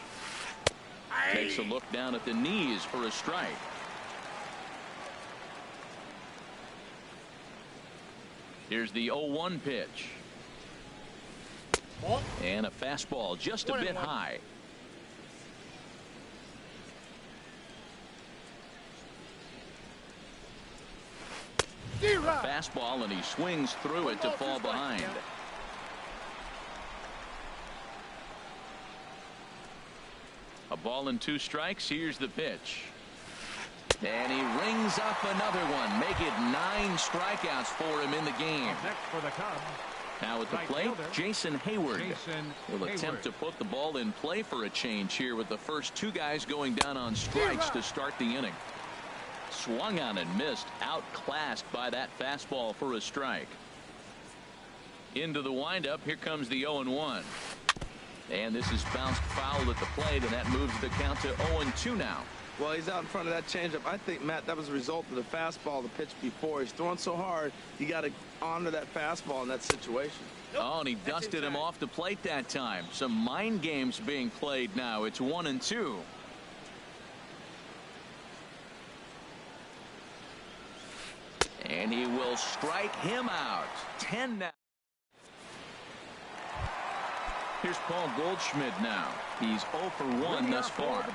Takes a look down at the knees for a strike. Here's the 0-1 pitch. And a fastball just a bit high. A fastball, and he swings through it to fall behind. A ball and 2 strikes. Here's the pitch. And he rings up another one. Make it 9 strikeouts for him in the game. Next for the Cubs. Now at the plate, Jason Hayward will attempt to put the ball in play for a change here with the first 2 guys going down on strikes to start the inning. Swung on and missed, outclassed by that fastball for a strike. Into the windup, here comes the 0-1. And this is bounced foul at the plate, and that moves the count to 0-2 now. Well, he's out in front of that changeup. I think, Matt, that was a result of the fastball, the pitch before. He's throwing so hard, you got to honor that fastball in that situation. Oh, and he dusted him off the plate that time. Some mind games being played now. It's 1-2. And he will strike him out. 10 now. Here's Paul Goldschmidt now. He's 0 for 1 thus far.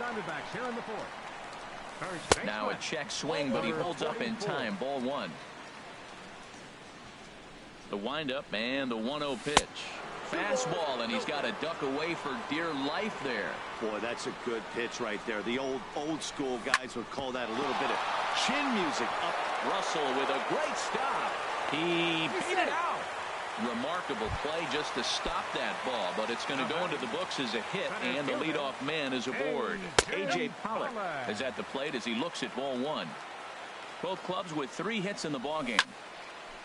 Now a check swing, but he holds up in time. Ball 1. The windup and the 1-0 pitch. Fastball, and he's got to duck away for dear life there. Boy, that's a good pitch right there. The old school guys would call that a little bit of chin music up. Russell with a great stop. He beat it out. Remarkable play just to stop that ball, but it's going to go into the books as a hit, and the leadoff man is aboard. A.J. Pollock is at the plate as he looks at ball 1. Both clubs with 3 hits in the ballgame.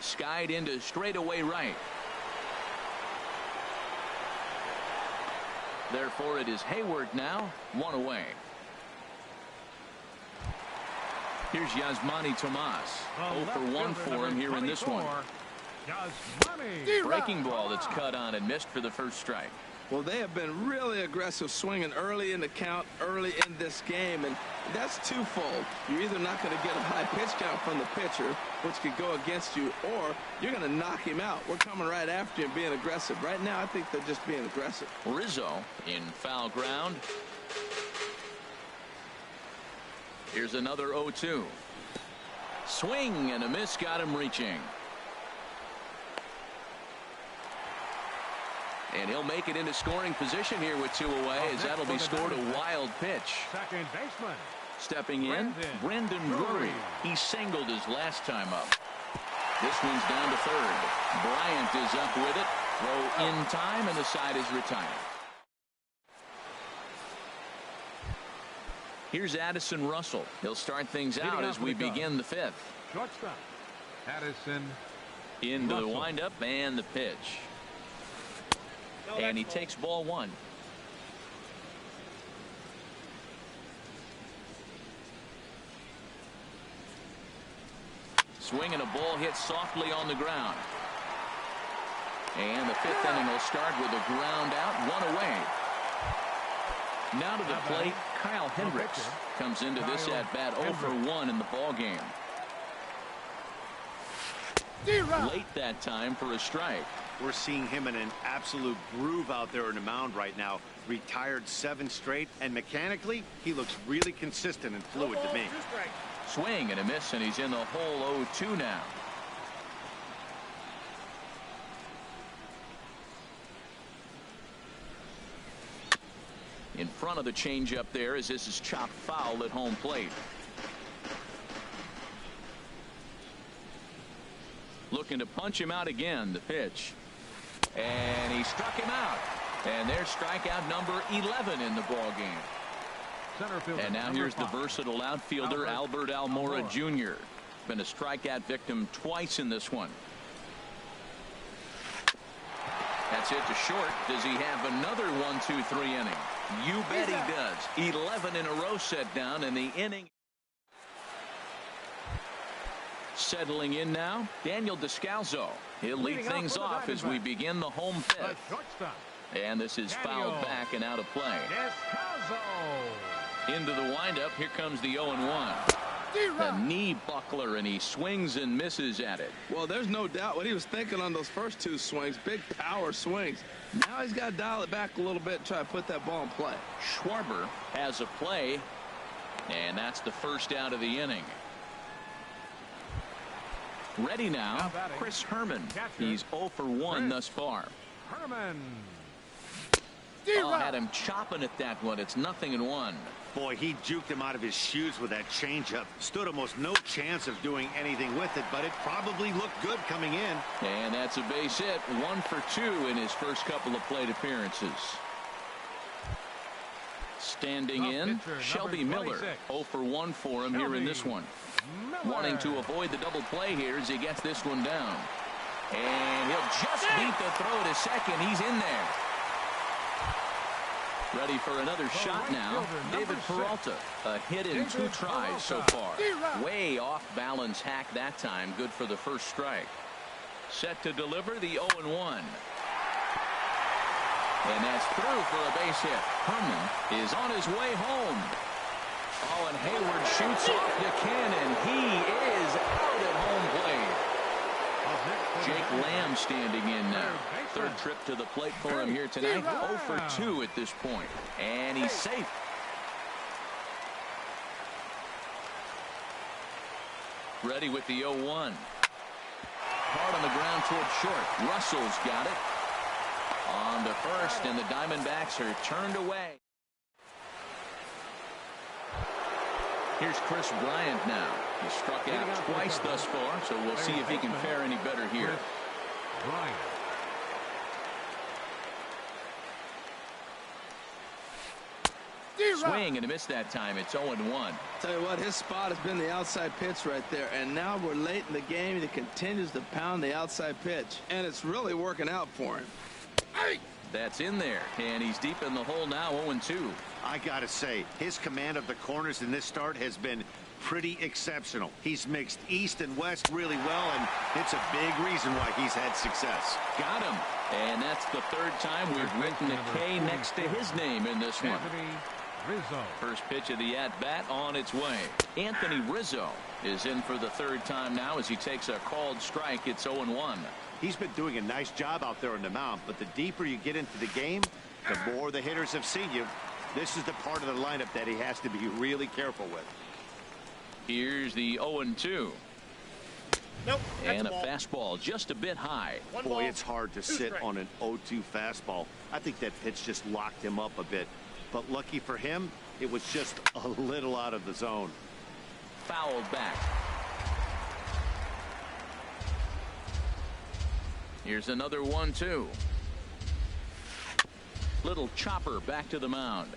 Skied into straightaway right. Therefore, it is Hayward now, 1 away. Here's Yasmani Tomas. 0 for 1 for him here in this one. Breaking ball that's cut on and missed for the first strike. Well, they have been really aggressive swinging early in the count, early in this game, and that's twofold. You're either not going to get a high pitch count from the pitcher, which could go against you, or you're going to knock him out. We're coming right after you and being aggressive. Right now, I think they're just being aggressive. Rizzo in foul ground. Here's another 0-2. Swing and a miss, got him reaching. And he'll make it into scoring position here with 2 away, as that'll be scored a wild pitch. Second baseman. Stepping in, Brendan Drury. He singled his last time up. This one's down to third. Bryant is up with it. Throw in time, and the side is retired. Here's Addison Russell. He'll start things out as we begin the 5th. Shortstop. Addison. Into the windup and the pitch. And he takes ball 1. Swing and a ball hit softly on the ground. And the 5th inning will start with a ground out, 1 away. Now to the plate, Kyle Hendricks comes into this at-bat 0 for 1 in the ball game. Late that time for a strike. We're seeing him in an absolute groove out there in the mound right now. Retired 7 straight, and mechanically, he looks really consistent and fluid to me. Swing and a miss, and he's in the hole 0-2 now. In front of the changeup there, as this is chopped foul at home plate. Looking to punch him out again. The pitch. And he struck him out. And there's strikeout number 11 in the ball game. And now here's the versatile outfielder Albert Almora Jr. Been a strikeout victim twice in this one. That's it to short. Does he have another 1-2-3 inning? You bet he does. 11 in a row set down in the inning. Settling in now, Daniel Descalzo. He'll lead things off as we begin the home fifth. And this is fouled back and out of play. Into the windup. Here comes the 0-1. A knee buckler, and he swings and misses at it. Well, there's no doubt what he was thinking on those first two swings. Big power swings. Now he's got to dial it back a little bit and try to put that ball in play. Schwarber has a play, and that's the first out of the inning. Ready now, Chris Herman. He's 0 for 1 thus far. Herman. Oh, had him chopping at that one. It's 0-1. Boy, he juked him out of his shoes with that changeup. Stood almost no chance of doing anything with it, but it probably looked good coming in. And that's a base hit. 1 for 2 in his first couple of plate appearances. Standing in, Shelby Miller. 0 for 1 for him here in this one. Wanting to avoid the double play here as he gets this one down. And he'll just beat the throw to second. He's in there. Ready for another shot now. David Peralta. A hit in 2 tries so far. Way off balance hack that time. Good for the first strike. Set to deliver the 0-1. And that's through for a base hit. Herman is on his way home. Oh, and Hayward shoots off the cannon. He is out at home plate. Jake Lamb standing in now. Third trip to the plate for him here tonight. 0 for 2 at this point. And he's safe. Ready with the 0-1. Hard on the ground toward short. Russell's got it. On to first, and the Diamondbacks are turned away. Here's Chris Bryant now. He struck out twice thus far, so we'll see if he can fare any better here. Swing and a miss that time. It's 0-1. Tell you what, his spot has been the outside pitch right there, and now we're late in the game and he continues to pound the outside pitch, and it's really working out for him. That's in there, and he's deep in the hole now. 0-2. I gotta say, his command of the corners in this start has been pretty exceptional. He's mixed east and west really well, and it's a big reason why he's had success. Got him. And that's the third time we've written a K next to his name in this one. First pitch of the at-bat on its way. Anthony Rizzo is in for the third time now as he takes a called strike. It's 0-1. He's been doing a nice job out there on the mound, but the deeper you get into the game, the more the hitters have seen you. This is the part of the lineup that he has to be really careful with. Here's the 0-2. Nope. And a fastball just a bit high. Boy, it's hard to sit on an 0-2 fastball. I think that pitch just locked him up a bit. But lucky for him, it was just a little out of the zone. Fouled back. Here's another 1-2. Little chopper back to the mound.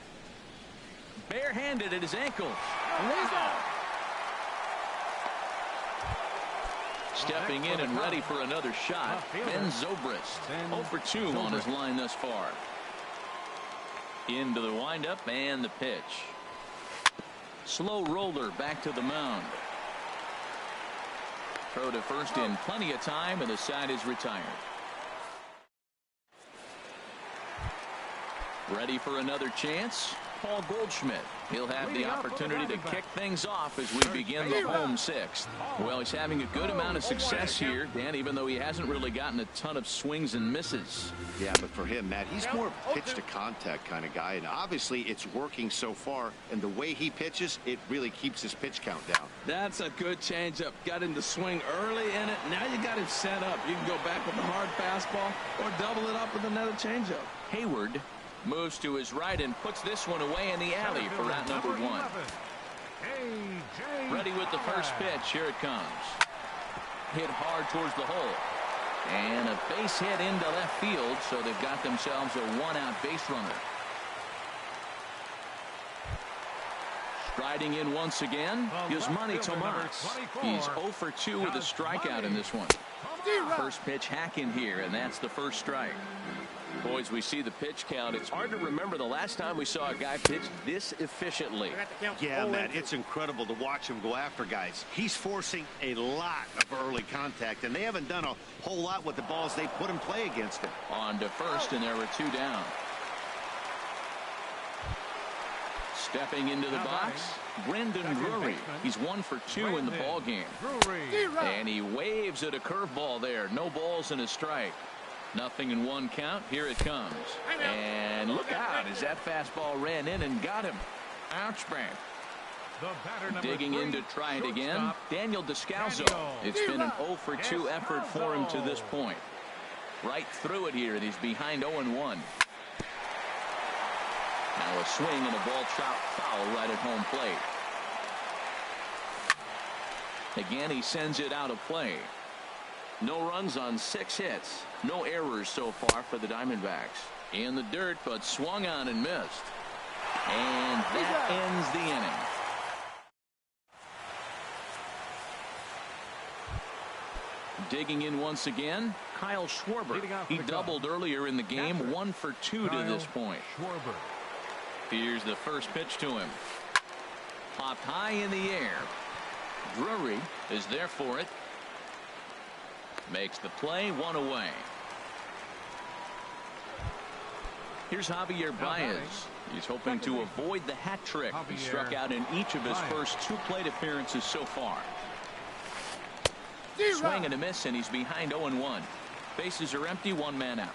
Barehanded at his ankles. Wow. Stepping in and ready for another shot. Ben Zobrist. 0 for 2 on his line thus far. Into the windup and the pitch. Slow roller back to the mound. Throw to first in plenty of time, and the side is retired. Ready for another chance? Paul Goldschmidt. He'll have the opportunity to kick things off as we begin the home sixth. Well, he's having a good amount of success here, Dan, even though he hasn't really gotten a ton of swings and misses. Yeah, but for him, Matt, he's more pitch to contact kind of guy, and obviously it's working so far, and the way he pitches, it really keeps his pitch count down. That's a good changeup. Got him to swing early in it. Now you got him set up. You can go back with a hard fastball or double it up with another changeup. Hayward moves to his right and puts this one away in the alley for out number 1. Ready with the first pitch. Here it comes. Hit hard towards the hole. And a base hit into left field, so they've got themselves a one-out base runner. Striding in once again, Yasmani Tomas. He's 0 for 2 with a strikeout in this one. First pitch hack in here, and that's the first strike. Boys, we see the pitch count. It's hard to remember the last time we saw a guy pitch this efficiently. Yeah, Matt, it's incredible to watch him go after guys. He's forcing a lot of early contact, and they haven't done a whole lot with the balls they put in play against him. On to first, and there were 2 down. Stepping into the box, Brendan Drury. He's 1 for 2 in the ball game. And he waves at a curveball there. No balls and a strike. Nothing in 1 count. Here it comes. And look out as that fastball ran in and got him. Ouch, man. Digging in to try it again, Daniel Descalzo. It's been an 0 for 2 effort for him to this point. Right through it here, and he's behind 0-1. Now a swing and a ball chopped foul right at home plate. Again, he sends it out of play. No runs on 6 hits. No errors so far for the Diamondbacks. In the dirt, but swung on and missed. And that ends the inning. Digging in once again, Kyle Schwarber. He doubled earlier in the game, 1 for 2 to this point. Here's the first pitch to him. Popped high in the air. Drury is there for it. Makes the play, 1 away. Here's Javier Baez. He's hoping to avoid the hat trick. He struck out in each of his first 2 plate appearances so far. Swing and a miss, and he's behind 0-1. Bases are empty, 1 man out.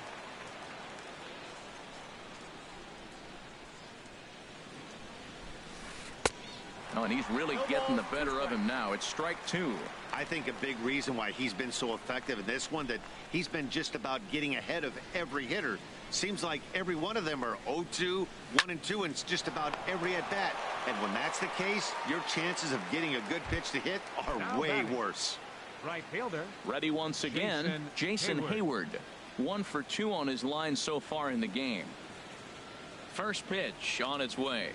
Oh, and he's really getting the better of him now. It's strike 2. I think a big reason why he's been so effective in this one, that he's been just about getting ahead of every hitter. Seems like every one of them are 0-2, 1-2, and it's just about every at bat. And when that's the case, your chances of getting a good pitch to hit are way worse. Right fielder. Ready once again, Jason Hayward. 1 for 2 on his line so far in the game. First pitch on its way.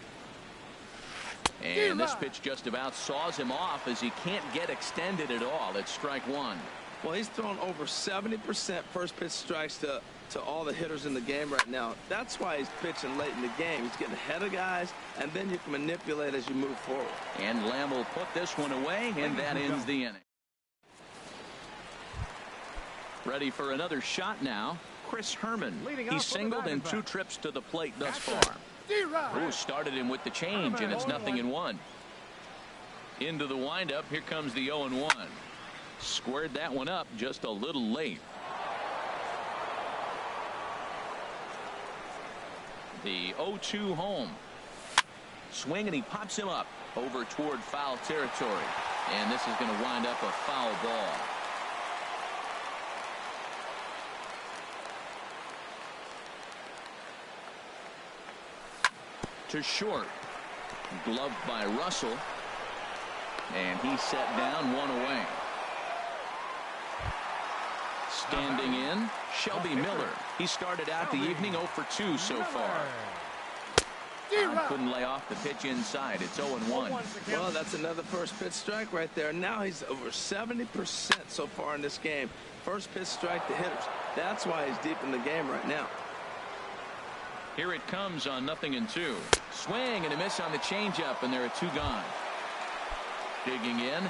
And this pitch just about saws him off as he can't get extended at all. It's strike 1. Well, he's thrown over 70% first pitch strikes to all the hitters in the game right now. That's why he's pitching late in the game. He's getting ahead of guys, and then you can manipulate as you move forward. And Lamb will put this one away, and that ends the inning. Ready for another shot now. Chris Herman. He's singled in 2 trips to the plate thus far. Who started him with the change, and it's 0-1. Into the windup. Here comes the 0-1. Squared that one up just a little late. The 0-2 home. Swing, and he pops him up over toward foul territory. And this is going to wind up a foul ball. To short. Gloved by Russell. And he's set down, 1 away. Standing in, Shelby Miller. He started out the evening 0 for 2 so far. Couldn't lay off the pitch inside. It's 0-1. Well, that's another first pitch strike right there. Now he's over 70% so far in this game. First pitch strike to hitters. That's why he's deep in the game right now. Here it comes on 0-2. Swing and a miss on the changeup, and there are 2 gone. Digging in,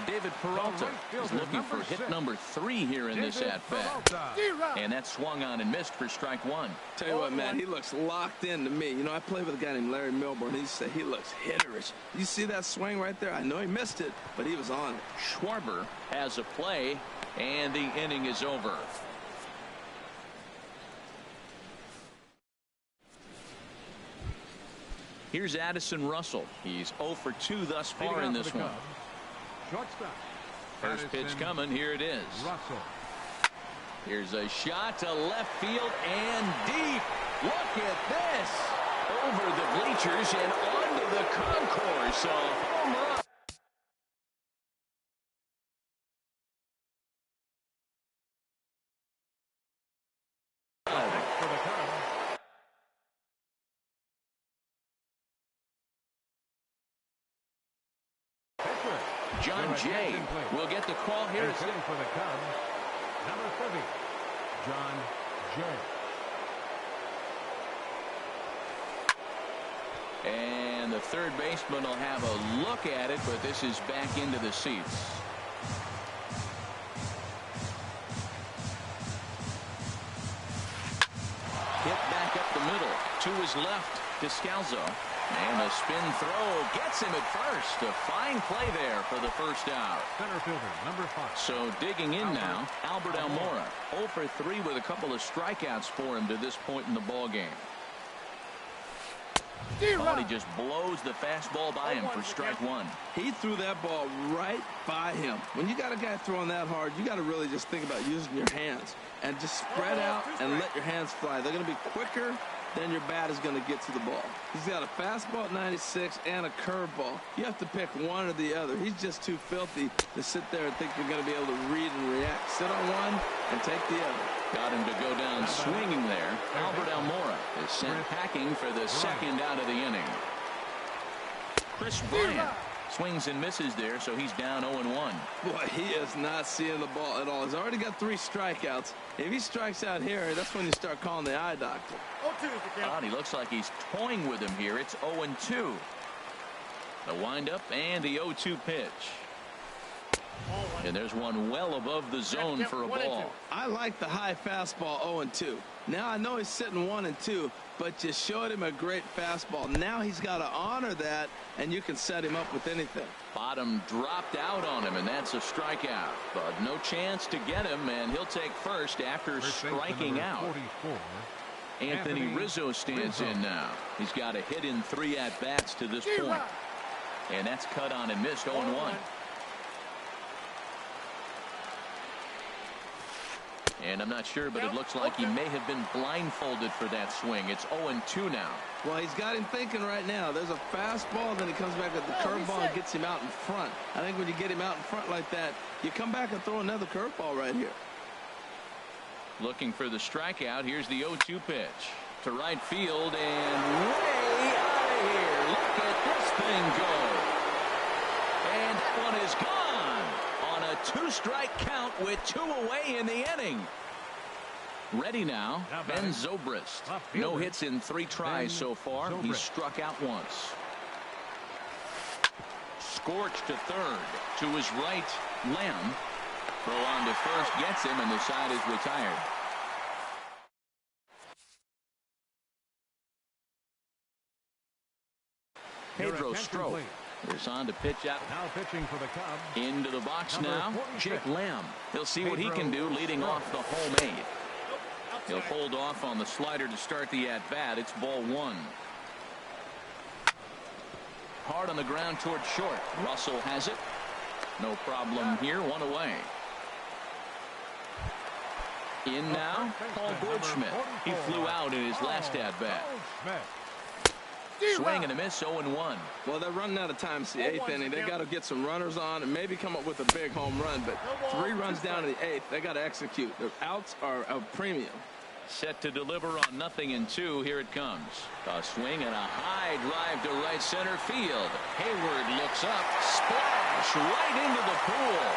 David Peralta is looking for hit number 3 here in this at-bat. And that swung on and missed for strike 1. Tell you what, man, he looks locked in to me. You know, I played with a guy named Larry Milburn. He said he looks hitterish. You see that swing right there? I know he missed it, but he was on it. Schwarber has a play, and the inning is over. Here's Addison Russell. He's 0 for 2 thus far in this one. First pitch coming. Here it is. Here's a shot to left field and deep. Look at this. Over the bleachers and onto the concourse. A home run. John Jay will get the call here. Hitting for the Cubs, number 30, John Jay. And the third baseman will have a look at it, but this is back into the seats. Hit back up the middle to his left. Descalzo. And a spin throw gets him at first. A fine play there for the first out. Center fielder, number 5. So digging in now, Albert Almora. 0 for 3 with a couple of strikeouts for him to this point in the ball game. Oh, he just blows the fastball by him for strike 1. He threw that ball right by him. When you got a guy throwing that hard, you got to really just think about using your hands and just spread out and let your hands fly. They're going to be quicker than your bat is going to get to the ball. He's got a fastball at 96 and a curveball. You have to pick one or the other. He's just too filthy to sit there and think you're going to be able to read and react. Sit on one and take the other. Got him to go down swinging there. Albert Almora is sent packing for the second out of the inning. Chris Bryant swings and misses there, so he's down 0-1. Boy, he is not seeing the ball at all. He's already got 3 strikeouts. If he strikes out here, that's when you start calling the eye doctor. He looks like he's toying with him here. It's 0-2. The windup and the 0-2 pitch. And there's one well above the zone for a ball. I like the high fastball 0-2. Now I know he's sitting 1-2, but you showed him a great fastball. Now he's got to honor that, and you can set him up with anything. Bottom dropped out on him, and that's a strikeout. But no chance to get him, and he'll take first after striking out. 44. Anthony Rizzo stands in now. He's got a hit in 3 at-bats to this point. And that's cut on and missed 0-1. And I'm not sure, but it looks like he may have been blindfolded for that swing. It's 0-2 now. Well, he's got him thinking right now. There's a fastball, then he comes back with the curveball and gets him out in front. I think when you get him out in front like that, you come back and throw another curveball right here. Looking for the strikeout. Here's the 0-2 pitch to right field and way out of here. Look at this thing go. And that one is gone on a 2-strike count with 2 away in the inning. Ready now, Ben Zobrist. No hits in 3 tries so far. He's struck out once. Scorch to third. To his right, Lamb. Throw on to first gets him, and the side is retired. Pedro Strop is on to pitch out. Now pitching for the Cubs. Into the box now, Jake Lamb. He'll see what he can do leading off the home 8. He'll hold off on the slider to start the at-bat. It's ball 1. Hard on the ground toward short. Russell has it. No problem here. 1 away. In now, Paul Goldschmidt. He flew out in his last at-bat. Swing and a miss, 0-1. Well, they're running out of time. It's the 8th inning. They got to get some runners on and maybe come up with a big home run. But 3 runs down in the 8th. They got to execute. Their outs are a premium. Set to deliver on 0-2. Here it comes. A swing and a high drive to right center field. Hayward looks up. Splash right into the pool.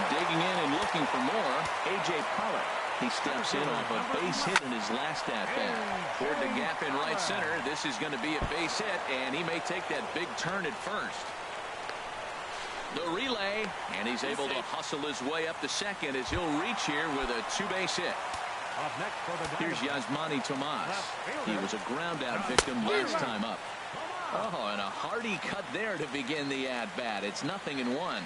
Digging in and looking for more, A.J. Pollock. He steps in off a base hit in his last at-bat. Toward the gap in right center. This is going to be a base hit, and he may take that big turn at first. The relay, and he's able to hustle his way up to second as he'll reach here with a 2-base hit. Here's Yasmani Tomas. He was a ground-out victim last time up. Oh, and a hearty cut there to begin the at-bat. It's 0-1.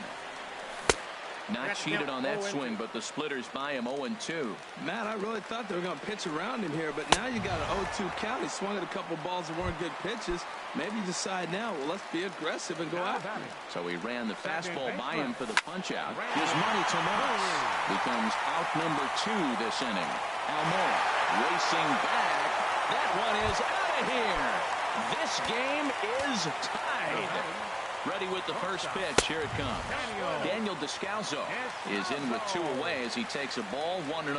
Not cheated on that swing, but the splitters by him 0-2. Matt, I really thought they were going to pitch around him here, but now you got an 0-2 count. He swung at a couple balls that weren't good pitches. Maybe you decide now, well, let's be aggressive and go after him. So he ran the fastball by him for the punch-out. Yasmani Tomas becomes out number 2 this inning. Almora racing back. That one is out of here. This game is tied. Ready with the first pitch. Here it comes. Daniel Descalzo is in with 2 away as he takes a ball 1-0.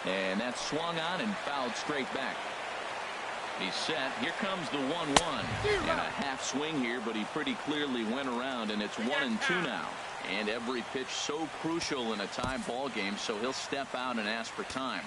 And that's swung on and fouled straight back. He's set. Here comes the 1-1. And a half swing here, but he pretty clearly went around, and it's 1-2 now. And every pitch so crucial in a tie ball game, so he'll step out and ask for time.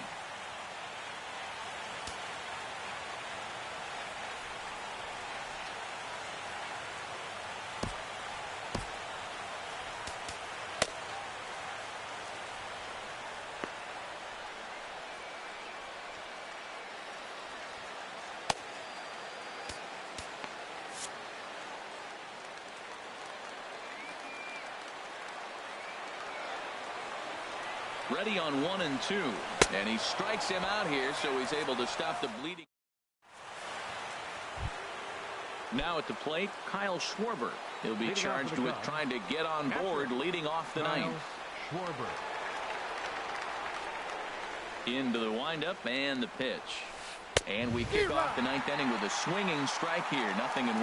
Ready on 1-2, and he strikes him out here, so he's able to stop the bleeding. Now at the plate, Kyle Schwarber. He'll be charged with trying to get on board, leading off the ninth. Into the windup and the pitch. And we kick off the ninth inning with a swinging strike here, 0-1.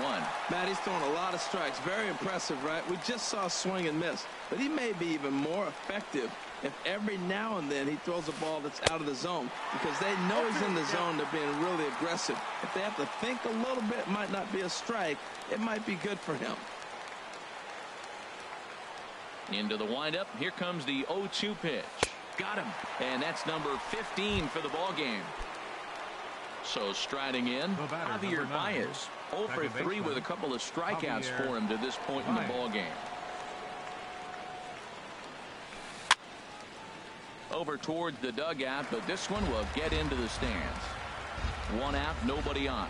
Matt, he's throwing a lot of strikes. Very impressive, right? We just saw a swing and miss, but he may be even more effective if every now and then he throws a ball that's out of the zone, because they know he's in the zone. They're being really aggressive. If they have to think a little bit, it might not be a strike. It might be good for him. Into the windup. Here comes the 0-2 pitch. Got him. And that's number 15 for the ball game. So striding in, Javier Baez, 0 for 3 with a couple of strikeouts for him to this point in the ball game. Over towards the dugout, but this one will get into the stands. 1 out, nobody on.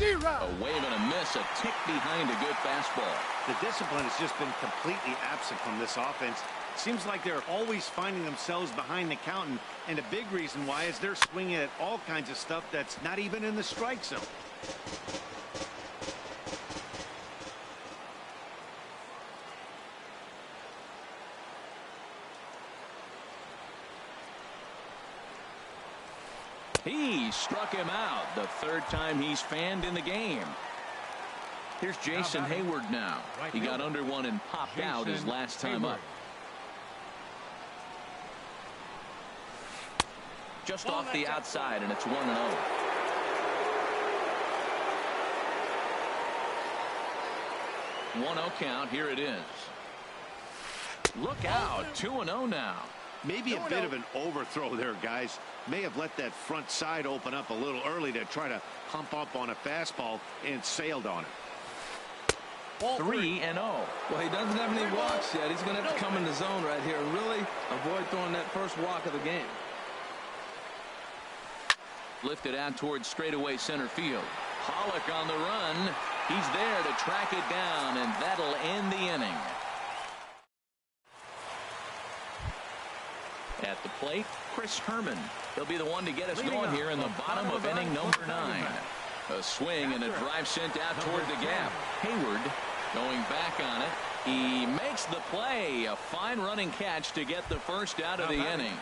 A wave and a miss, a tick behind a good fastball. The discipline has just been completely absent from this offense. Seems like they're always finding themselves behind the count, and a big reason why is they're swinging at all kinds of stuff that's not even in the strike zone. He struck him out, the 3rd time he's fanned in the game. Here's Jason Hayward now. He got under one and popped out his last time up. Just off the outside, and it's 1-0. 1-0 count. Here it is. Look out. 2-0 now. Maybe a bit of an overthrow there, guys. May have let that front side open up a little early to try to hump up on a fastball and sailed on it. 3-0. Well, he doesn't have any walks yet. He's going to have to come in the zone right here and really avoid throwing that first walk of the game. Lifted out towards straightaway center field. Pollock on the run. He's there to track it down, and that'll end the inning. At the plate, Chris Herman. He'll be the one to get us going here in the bottom of inning number 9. A swing and a drive sent out toward the gap. Hayward going back on it. He makes the play. A fine running catch to get the first out of the inning.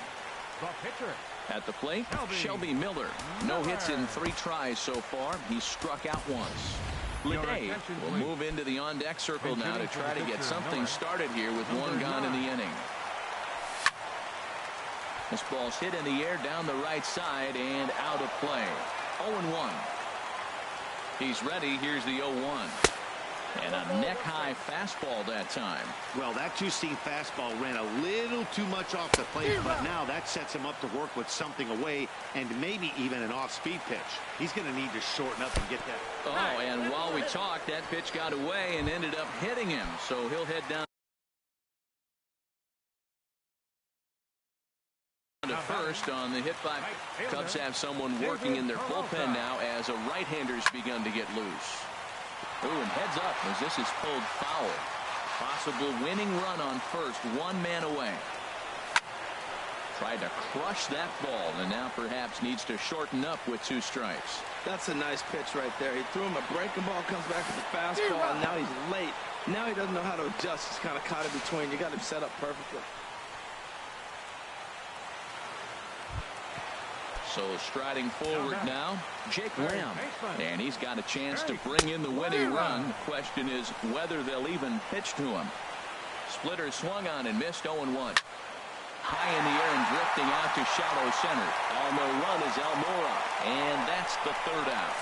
At the plate, Shelby Miller. No hits in 3 tries so far. He's struck out once. Leday will move into the on-deck circle now to try to get something started here with 1 gone in the inning. This ball's hit in the air down the right side and out of play. 0-1. He's ready. Here's the 0-1. And a neck-high fastball that time. Well, that 2-seam fastball ran a little too much off the plate, but now that sets him up to work with something away and maybe even an off-speed pitch. He's going to need to shorten up and get that. Oh, and while we talked, that pitch got away and ended up hitting him. So he'll head down to first on the hit by. Cubs have someone working in their bullpen now as a right-hander's begun to get loose. Ooh, and heads up as this is pulled foul. Possible winning run on first, 1 man away. Tried to crush that ball and now perhaps needs to shorten up with 2 strikes. That's a nice pitch right there. He threw him a breaking ball, comes back with a fastball, and now he's late. Now he doesn't know how to adjust. He's kind of caught in between. You got him set up perfectly. So striding forward now, Jake Lamb. And he's got a chance to bring in the winning run. The question is whether they'll even pitch to him. Splitter swung on and missed. 0-1. High in the air and drifting out to shallow center. On the run is Almora, and that's the third out.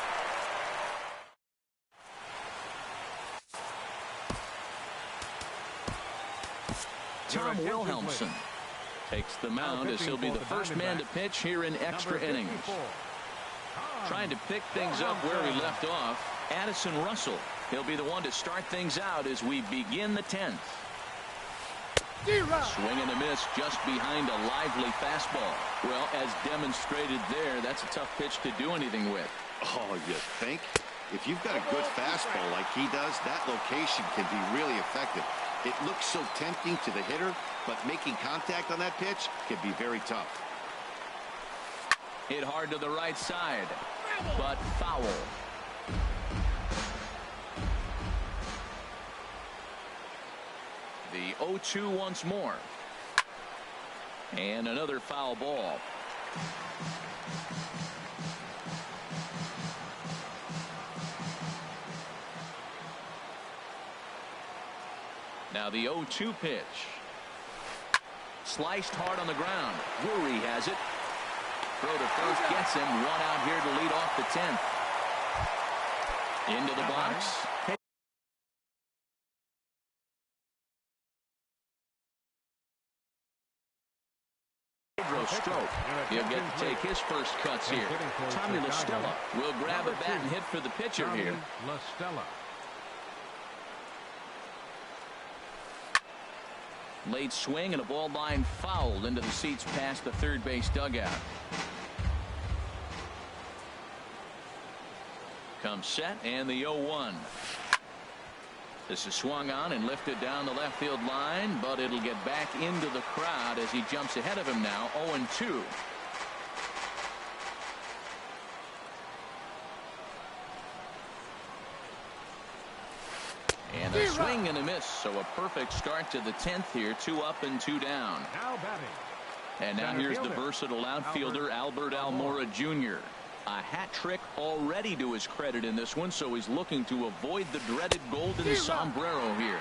Tom Wilhelmsen takes the mound as he'll be the first man to pitch here in extra innings. Trying to pick things up where he left off, Addison Russell. He'll be the one to start things out as we begin the 10th. Swing and a miss just behind a lively fastball. Well, as demonstrated there, that's a tough pitch to do anything with. Oh, you think? If you've got a good fastball like he does, that location can be really effective. It looks so tempting to the hitter, but making contact on that pitch can be very tough. Hit hard to the right side, but foul. The 0-2 once more. And another foul ball. Now the 0-2 pitch. Sliced hard on the ground. Drury has it. Throw to first gets him. One out here to lead off the 10th. Into the box. Stroke. He'll get to take his first cuts here. Tommy La Stella will grab a bat and hit for the pitcher here. La Stella. Late swing and a ball line fouled into the seats past the third base dugout. Comes set and the 0-1. This is swung on and lifted down the left field line, but it'll get back into the crowd as he jumps ahead of him now. 0-2. And a swing and a miss, so a perfect start to the 10th here. 2 up and 2 down. Now batting. And now here's the versatile outfielder Albert Almora Jr. A hat trick already to his credit in this one, so he's looking to avoid the dreaded golden sombrero here.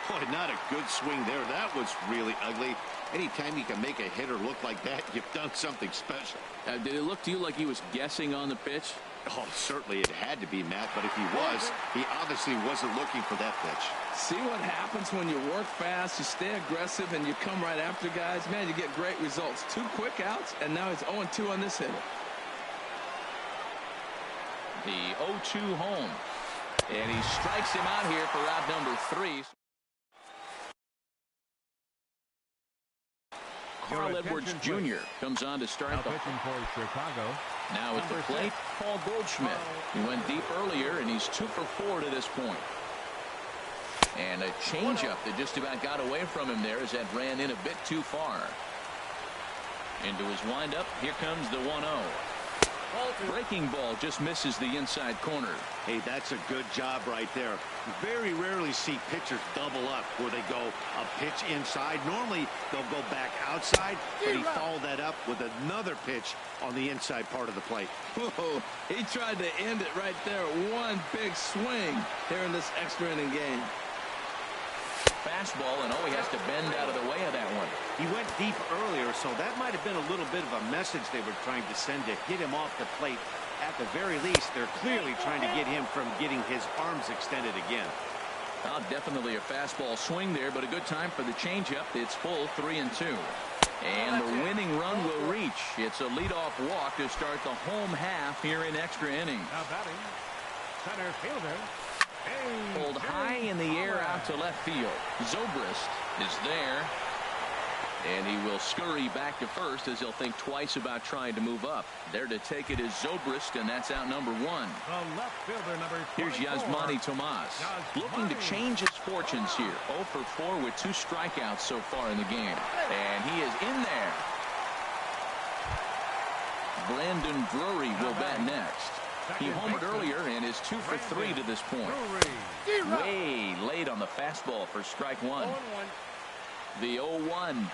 Boy, not a good swing there. That was really ugly. Anytime you can make a hitter look like that, you've done something special. Did it look to you like he was guessing on the pitch? Oh, certainly it had to be, Matt, but if he was, he obviously wasn't looking for that pitch. See what happens when you work fast, you stay aggressive, and you come right after guys? Man, you get great results. 2 quick outs, and now he's 0-2 on this hitter. The 0-2 home. And he strikes him out here for out number 3. Carl Edwards Jr. comes on to start the pitching for Chicago. Now at the plate, Paul Goldschmidt. He went deep earlier, and he's 2 for 4 to this point. And a changeup that just about got away from him there as that ran in a bit too far. Into his windup, here comes the 1-0. Breaking ball just misses the inside corner. Hey, that's a good job right there. Very rarely see pitchers double up where they go a pitch inside. Normally they'll go back outside, but he followed that up with another pitch on the inside part of the plate. Whoa, he tried to end it right there. One big swing here in this extra inning game. Fastball, and he has to bend out of the way of that one. He went deep earlier, so that might have been a little bit of a message they were trying to send to hit him off the plate. At the very least, they're clearly trying to get him from getting his arms extended again. Definitely a fastball swing there, but a good time for the changeup. It's full 3-2. And the winning run will reach. It's a leadoff walk to start the home half here in extra innings. Now batting, center fielder. Pulled high in the air out to left field. Zobrist is there. And he will scurry back to first as he'll think twice about trying to move up. There to take it is Zobrist, and that's out number 1. The left fielder, number 24. Here's Yasmani Tomas. Looking to change his fortunes here. 0 for 4 with 2 strikeouts so far in the game. And he is in there. Brandon Drury will bat next. He homered earlier and is 2 for 3 to this point. Way late on the fastball for strike 1. The 0-1.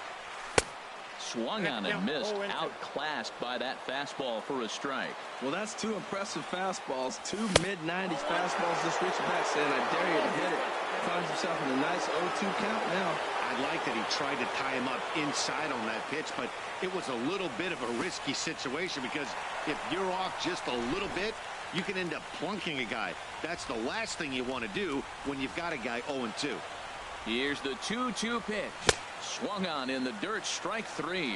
Swung on and missed. Outclassed by that fastball for a strike. Well, that's 2 impressive fastballs. 2 mid-90s fastballs just reaching back saying, I dare you to hit it. Finds himself in a nice 0-2 count now. I like that he tried to tie him up inside on that pitch, but it was a little bit of a risky situation because if you're off just a little bit, you can end up plunking a guy. That's the last thing you want to do when you've got a guy 0-2. Here's the 2-2 pitch. Swung on in the dirt, strike 3.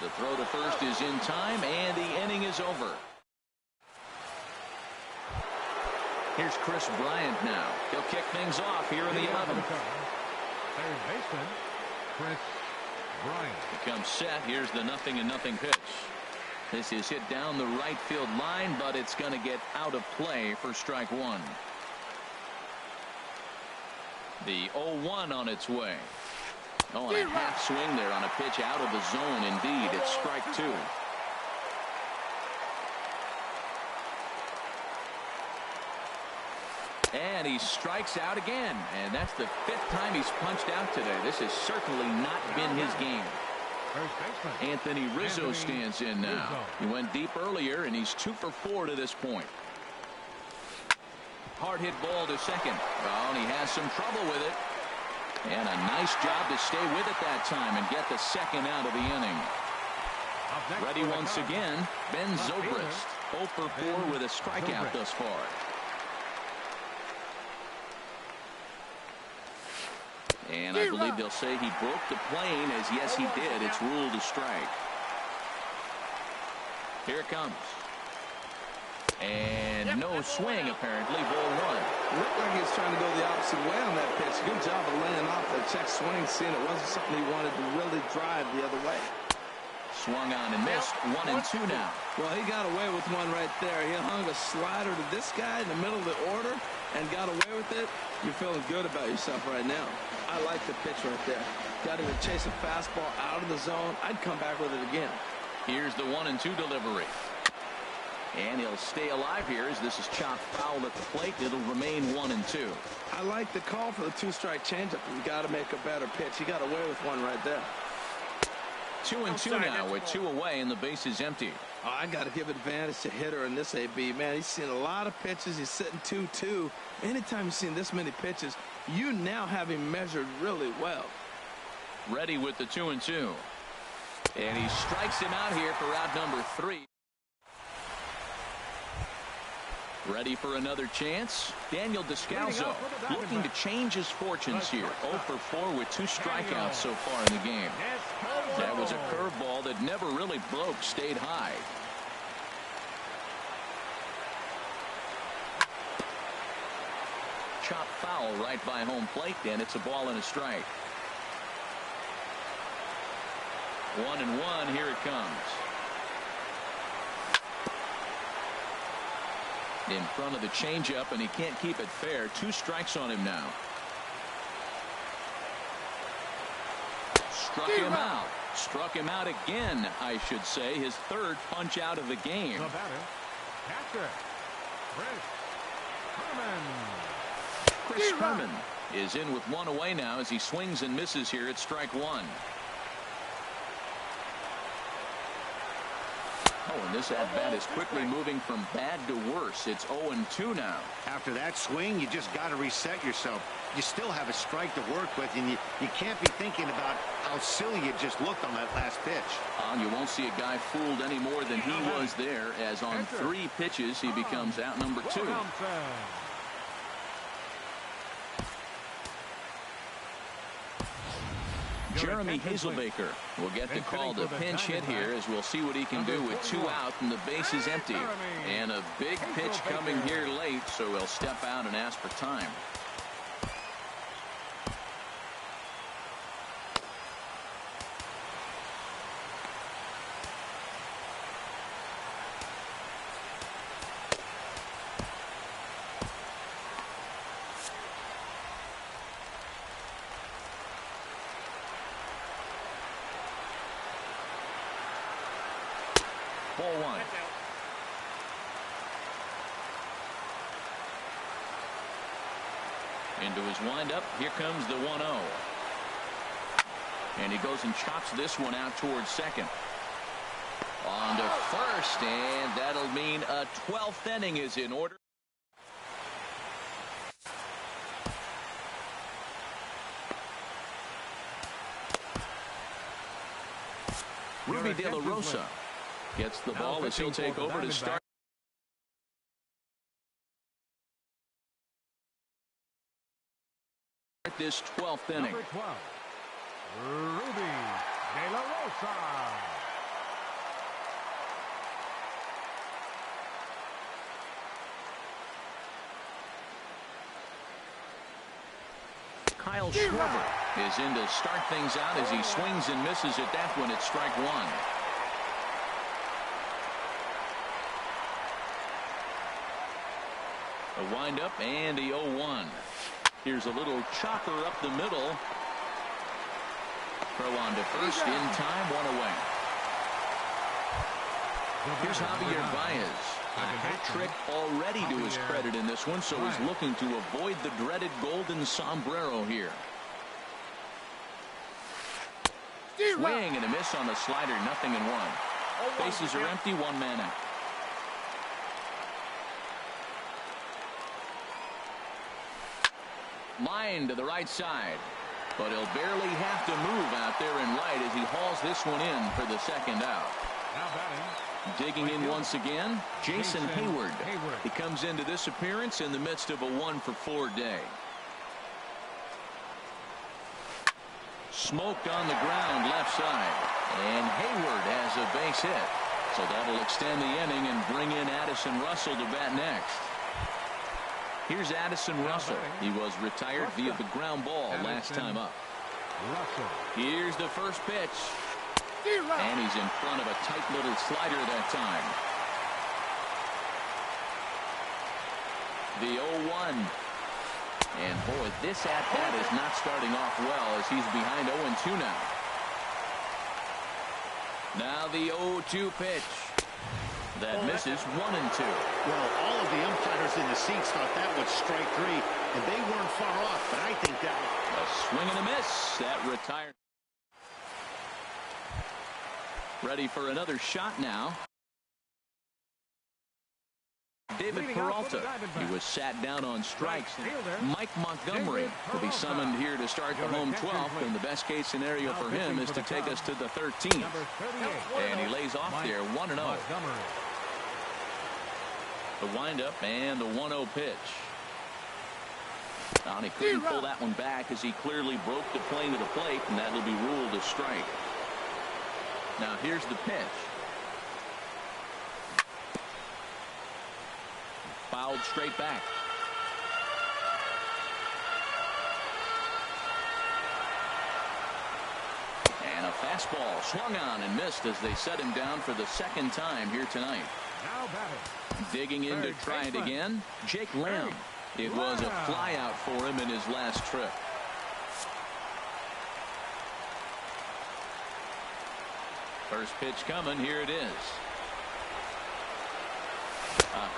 The throw to first is in time, and the inning is over. Here's Chris Bryant now. He'll kick things off here in the 11th. Third baseman, Chris Bryant. Becomes set. Here's the 0-0 pitch. This is hit down the right field line, but it's going to get out of play for strike 1. The 0-1 on its way. Oh, and a half swing there on a pitch out of the zone. Indeed, it's strike 2. And he strikes out again, and that's the 5th time he's punched out today. This has certainly not been his game. Anthony Rizzo stands in now. He went deep earlier, and he's 2 for 4 to this point. Hard hit ball to second. Oh, and he has some trouble with it. And a nice job to stay with it that time and get the second out of the inning. Ready once again, Ben Zobrist. 0 for 4 with a strikeout thus far. And I believe they'll say he broke the plane, as yes he did. It's ruled a strike. Here it comes. And no swing apparently. Ball 1. Looked like he was trying to go the opposite way on that pitch. Good job of laying off the check swing, seeing it wasn't something he wanted to really drive the other way. Swung on and missed. 1-2 now. Well, he got away with one right there. He hung a slider to this guy in the middle of the order and got away with it. You're feeling good about yourself right now. I like the pitch right there. Got him to chase a fastball out of the zone. I'd come back with it again. Here's the 1-2 delivery. And he'll stay alive here as this is chopped foul at the plate. It'll remain 1-2. I like the call for the 2-strike changeup. You got to make a better pitch. He got away with one right there. 2-2 now with 2 away and the base is empty. Oh, I got to give advantage to hitter in this AB. Man, he's seen a lot of pitches. He's sitting 2-2. Anytime you've seen this many pitches, you now have him measured really well. Ready with the 2-2. And he strikes him out here for out number 3. Ready for another chance. Daniel Descalzo looking to change his fortunes here. 0 for 4 with 2 strikeouts so far in the game. That was a curveball that never really broke, stayed high. Chop foul right by home plate, and it's a ball and a strike. 1-1, here it comes. In front of the changeup, and he can't keep it fair. 2 strikes on him now. Struck him out. Struck him out again, I should say. His 3rd punch out of the game. The batter, catcher, Chris Herman is in with 1 away now as he swings and misses here at strike 1. Oh, and this at-bat is quickly moving from bad to worse. It's 0-2 now. After that swing, you just got to reset yourself. You still have a strike to work with, and you can't be thinking about how silly you just looked on that last pitch. You won't see a guy fooled any more than he was there, as on 3 pitches he becomes out number 2. Jeremy Hazelbaker will get the call to pinch hit here, as we'll see what he can do with 2 out and the base is empty. And a big pitch coming here late, so he'll step out and ask for time. Ball 1. Into his windup. Here comes the 1-0. And he goes and chops this one out towards second. On to first, and that'll mean a 12th inning is in order. Ruby De La Rosa gets the ball as he'll take over to start this 12th inning. Number 12, Ruby De La Rosa. Kyle Schwarber is in to start things out as he swings and misses at that one at strike one. A windup and the 0-1. Here's a little chopper up the middle. Throw on to first in time, one away. Here's Javier Baez. A hat trick already to his credit in this one, so he's looking to avoid the dreaded golden sombrero here. Swing and a miss on the slider, 0-1. Bases are empty, one man out. Line to the right side, but he'll barely have to move out there in right as he hauls this one in for the second out. Now batting. Digging in once again, Jason Hayward. He comes into this appearance in the midst of a 1-for-4 day. Smoked on the ground left side, and Hayward has a base hit. So that'll extend the inning and bring in Addison Russell to bat next. Here's Addison Russell. He was retired via the ground ball last time up. Here's the first pitch. And he's in front of a tight little slider that time. The 0-1. And boy, this at-bat is not starting off well as he's behind 0-2 now. Now the 0-2 pitch. That misses 1-2. Well, all of the umpires in the seats thought that was strike three, and they weren't far off, but I think that a swing and a miss. That retired. Ready for another shot now. David Peralta. He was sat down on strikes. Mike Montgomery will be summoned here to start the home 12th, and the best case scenario for him is to take us to the 13th. And he lays off there 1-0. The windup and the 1-0 pitch. And he couldn't pull that one back as he clearly broke the plane to the plate, and that'll be ruled a strike. Now here's the pitch. Fouled straight back. And a fastball swung on and missed as they set him down for the second time here tonight. Now batting. Digging in to try it again, Jake Lamb. It was a fly out for him in his last trip. First pitch coming, here it is.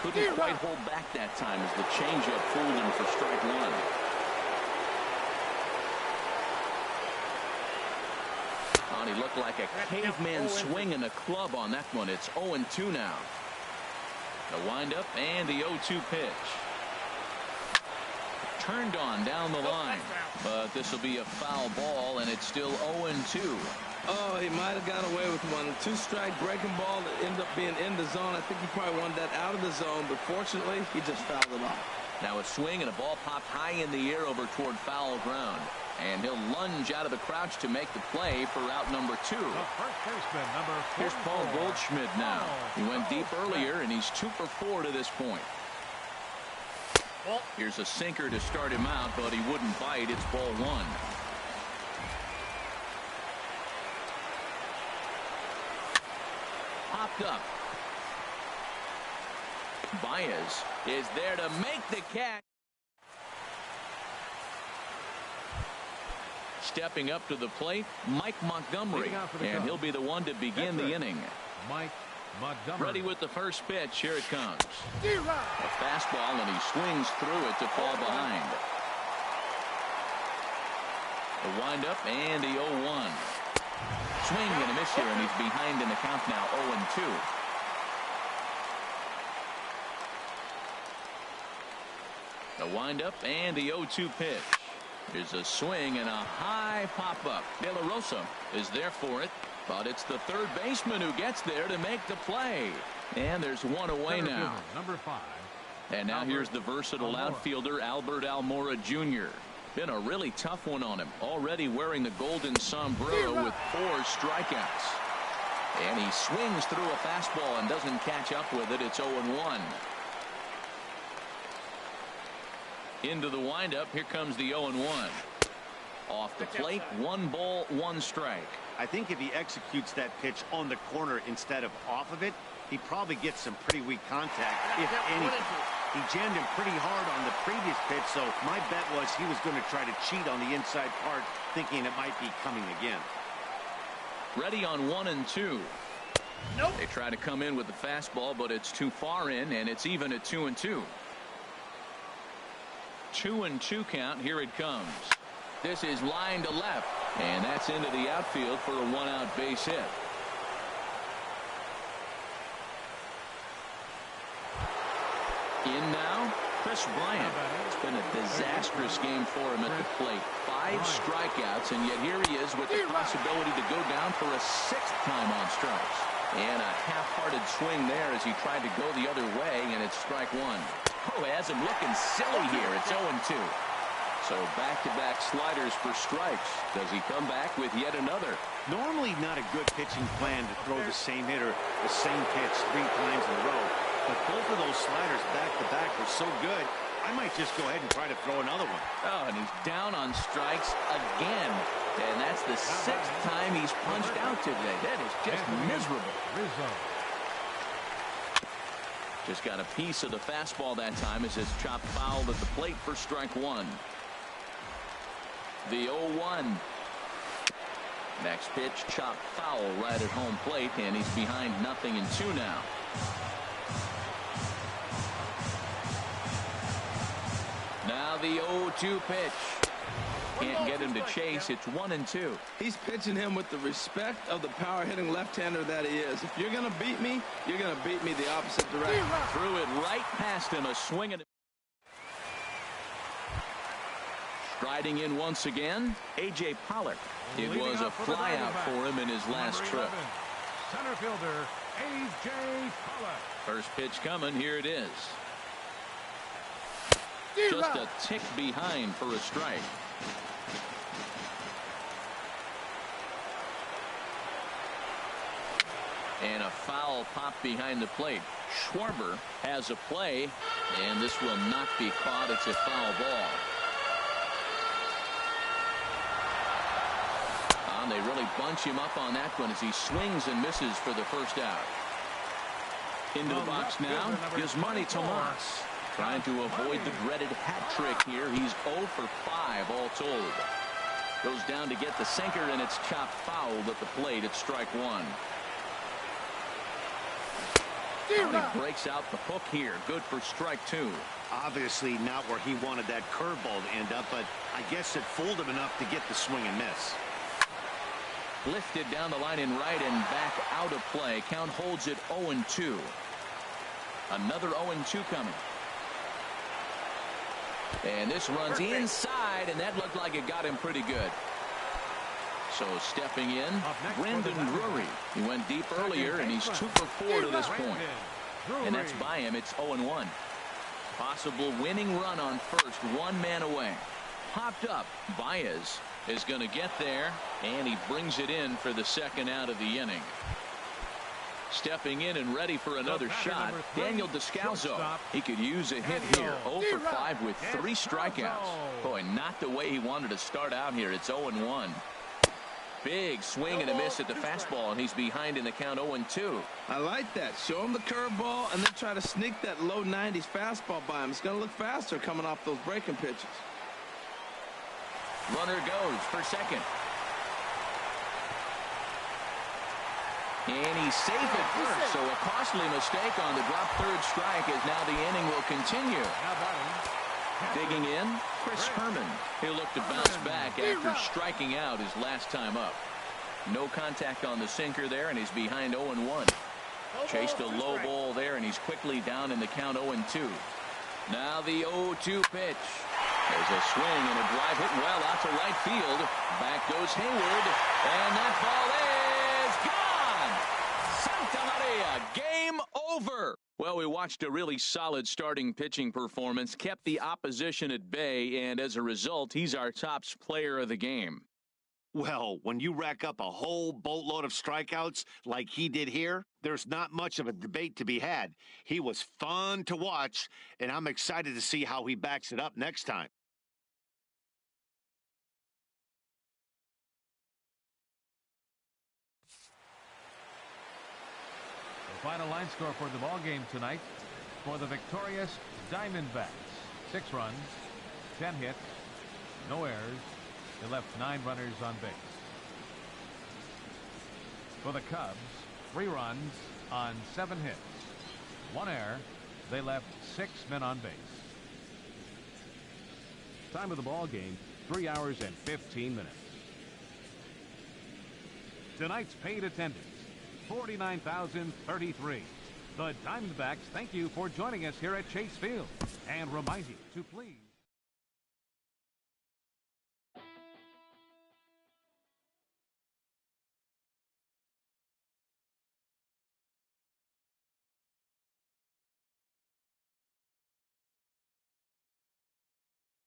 Couldn't quite hold back that time as the changeup fooled him for strike one. Oh, he looked like a caveman swinging a club on that one. It's 0-2 now. The windup and the 0-2 pitch. Turned on down the line, but this will be a foul ball, and it's still 0-2. Oh, he might have got away with one. A two-strike breaking ball that ended up being in the zone. I think he probably wanted that out of the zone, but fortunately, he just fouled it off. Now a swing and a ball popped high in the air over toward foul ground. And he'll lunge out of the crouch to make the play for out number 2. Here's Paul Goldschmidt now. He went deep earlier, and he's 2 for 4 to this point. Here's a sinker to start him out, but he wouldn't bite. It's ball 1. Popped up. Baez is there to make the catch. Stepping up to the plate, Mike Montgomery, and he'll be the one to begin the inning. Mike Montgomery. Ready with the first pitch. Here it comes. A fastball, and he swings through it to fall behind. The windup and the 0-1. Swing and a miss here, and he's behind in the count now, 0-2. The windup and the 0-2 pitch. There's a swing and a high pop-up. De La Rosa is there for it, but it's the third baseman who gets there to make the play. And there's one away now. Number 5. And now here's the versatile outfielder, Albert Almora Jr. Been a really tough one on him. Already wearing the golden sombrero with 4 strikeouts. And he swings through a fastball and doesn't catch up with it. It's 0-1. Into the windup. Here comes the 0-1. Off the plate. 1 ball, 1 strike. I think if he executes that pitch on the corner instead of off of it, he probably gets some pretty weak contact, if anything. He jammed him pretty hard on the previous pitch, so my bet was he was going to try to cheat on the inside part, thinking it might be coming again. Ready on 1 and 2. Nope. They try to come in with the fastball, but it's too far in, and it's even at 2 and 2. 2-2 count. Here it comes. This is line to left, and that's into the outfield for a 1-out base hit. In now, Chris Bryant. It's been a disastrous game for him at the plate. 5 strikeouts, and yet here he is with the possibility to go down for a 6th time on strikes. And a half-hearted swing there as he tried to go the other way, and it's strike 1. Oh, has him looking silly here. It's 0-2. So back-to-back sliders for strikes. Does he come back with yet another? Normally not a good pitching plan to throw the same hitter the same pitch 3 times in a row. But both of those sliders back-to-back were so good, I might just go ahead and try to throw another one. Oh, and he's down on strikes again. And that's the 6th time he's punched out today. That is just miserable. Just got a piece of the fastball that time as it's chopped foul at the plate for strike 1. The 0-1. Next pitch, chopped foul right at home plate, and he's behind 0-2 now. Now the 0-2 pitch. Can't get him to chase. It's 1-2. He's pitching him with the respect of the power-hitting left-hander that he is. If you're going to beat me, you're going to beat me the opposite direction. Threw it right past him. A swing and striding in once again, A.J. Pollock. It was a flyout for him in his last trip. Center fielder A.J. Pollock. First pitch coming. Here it is. Just a tick behind for a strike. And a foul pop behind the plate. Schwarber has a play, and this will not be caught. It's a foul ball. And they really bunch him up on that one as he swings and misses for the first out. Into the box now, Yasmani Tomas. Trying to avoid the dreaded hat trick here. He's 0 for 5 all told. Goes down to get the sinker, and it's chopped fouled at the plate. It's strike 1. He breaks out the hook here. Good for strike 2. Obviously not where he wanted that curveball to end up, but I guess it fooled him enough to get the swing and miss. Lifted down the line in right and back out of play. Count holds it 0-2. Another 0-2 coming. And this runs inside, and that looked like it got him pretty good. So stepping in, Brandon Drury. He went deep earlier, and he's 2 for 4 to this point. And that's by him. It's 0-1. Possible winning run on first. 1 man away. Popped up. Baez is going to get there, and he brings it in for the 2nd out of the inning. Stepping in and ready for another shot, Daniel Descalzo. He could use a hit here. 0 for 5 with 3 strikeouts. Boy, not the way he wanted to start out here. It's 0-1. Big swing and a miss at the fastball, and he's behind in the count 0-2. I like that. Show him the curveball and then try to sneak that low 90s fastball by him. It's going to look faster coming off those breaking pitches. Runner goes for second. And he's safe at first, so a costly mistake on the drop third strike as now the inning will continue. Digging in, Chris Herman. He'll look to bounce back after striking out his last time up. No contact on the sinker there, and he's behind 0-1. Chased a low ball there, and he's quickly down in the count 0-2. Now the 0-2 pitch. There's a swing and a drive hit well out to right field. Back goes Hayward, and that ball is gone. Santa Maria, game over. Well, we watched a really solid starting pitching performance, kept the opposition at bay, and as a result, he's our top player of the game. Well, when you rack up a whole boatload of strikeouts like he did here, there's not much of a debate to be had. He was fun to watch, and I'm excited to see how he backs it up next time. The final line score for the ball game tonight for the victorious Diamondbacks. 6 runs, 10 hits, no errors. They left 9 runners on base. For the Cubs, 3 runs on 7 hits, 1 error. They left 6 men on base. Time of the ball game, 3 hours and 15 minutes. Tonight's paid attendance, 49,033. The Diamondbacks thank you for joining us here at Chase Field and remind you to please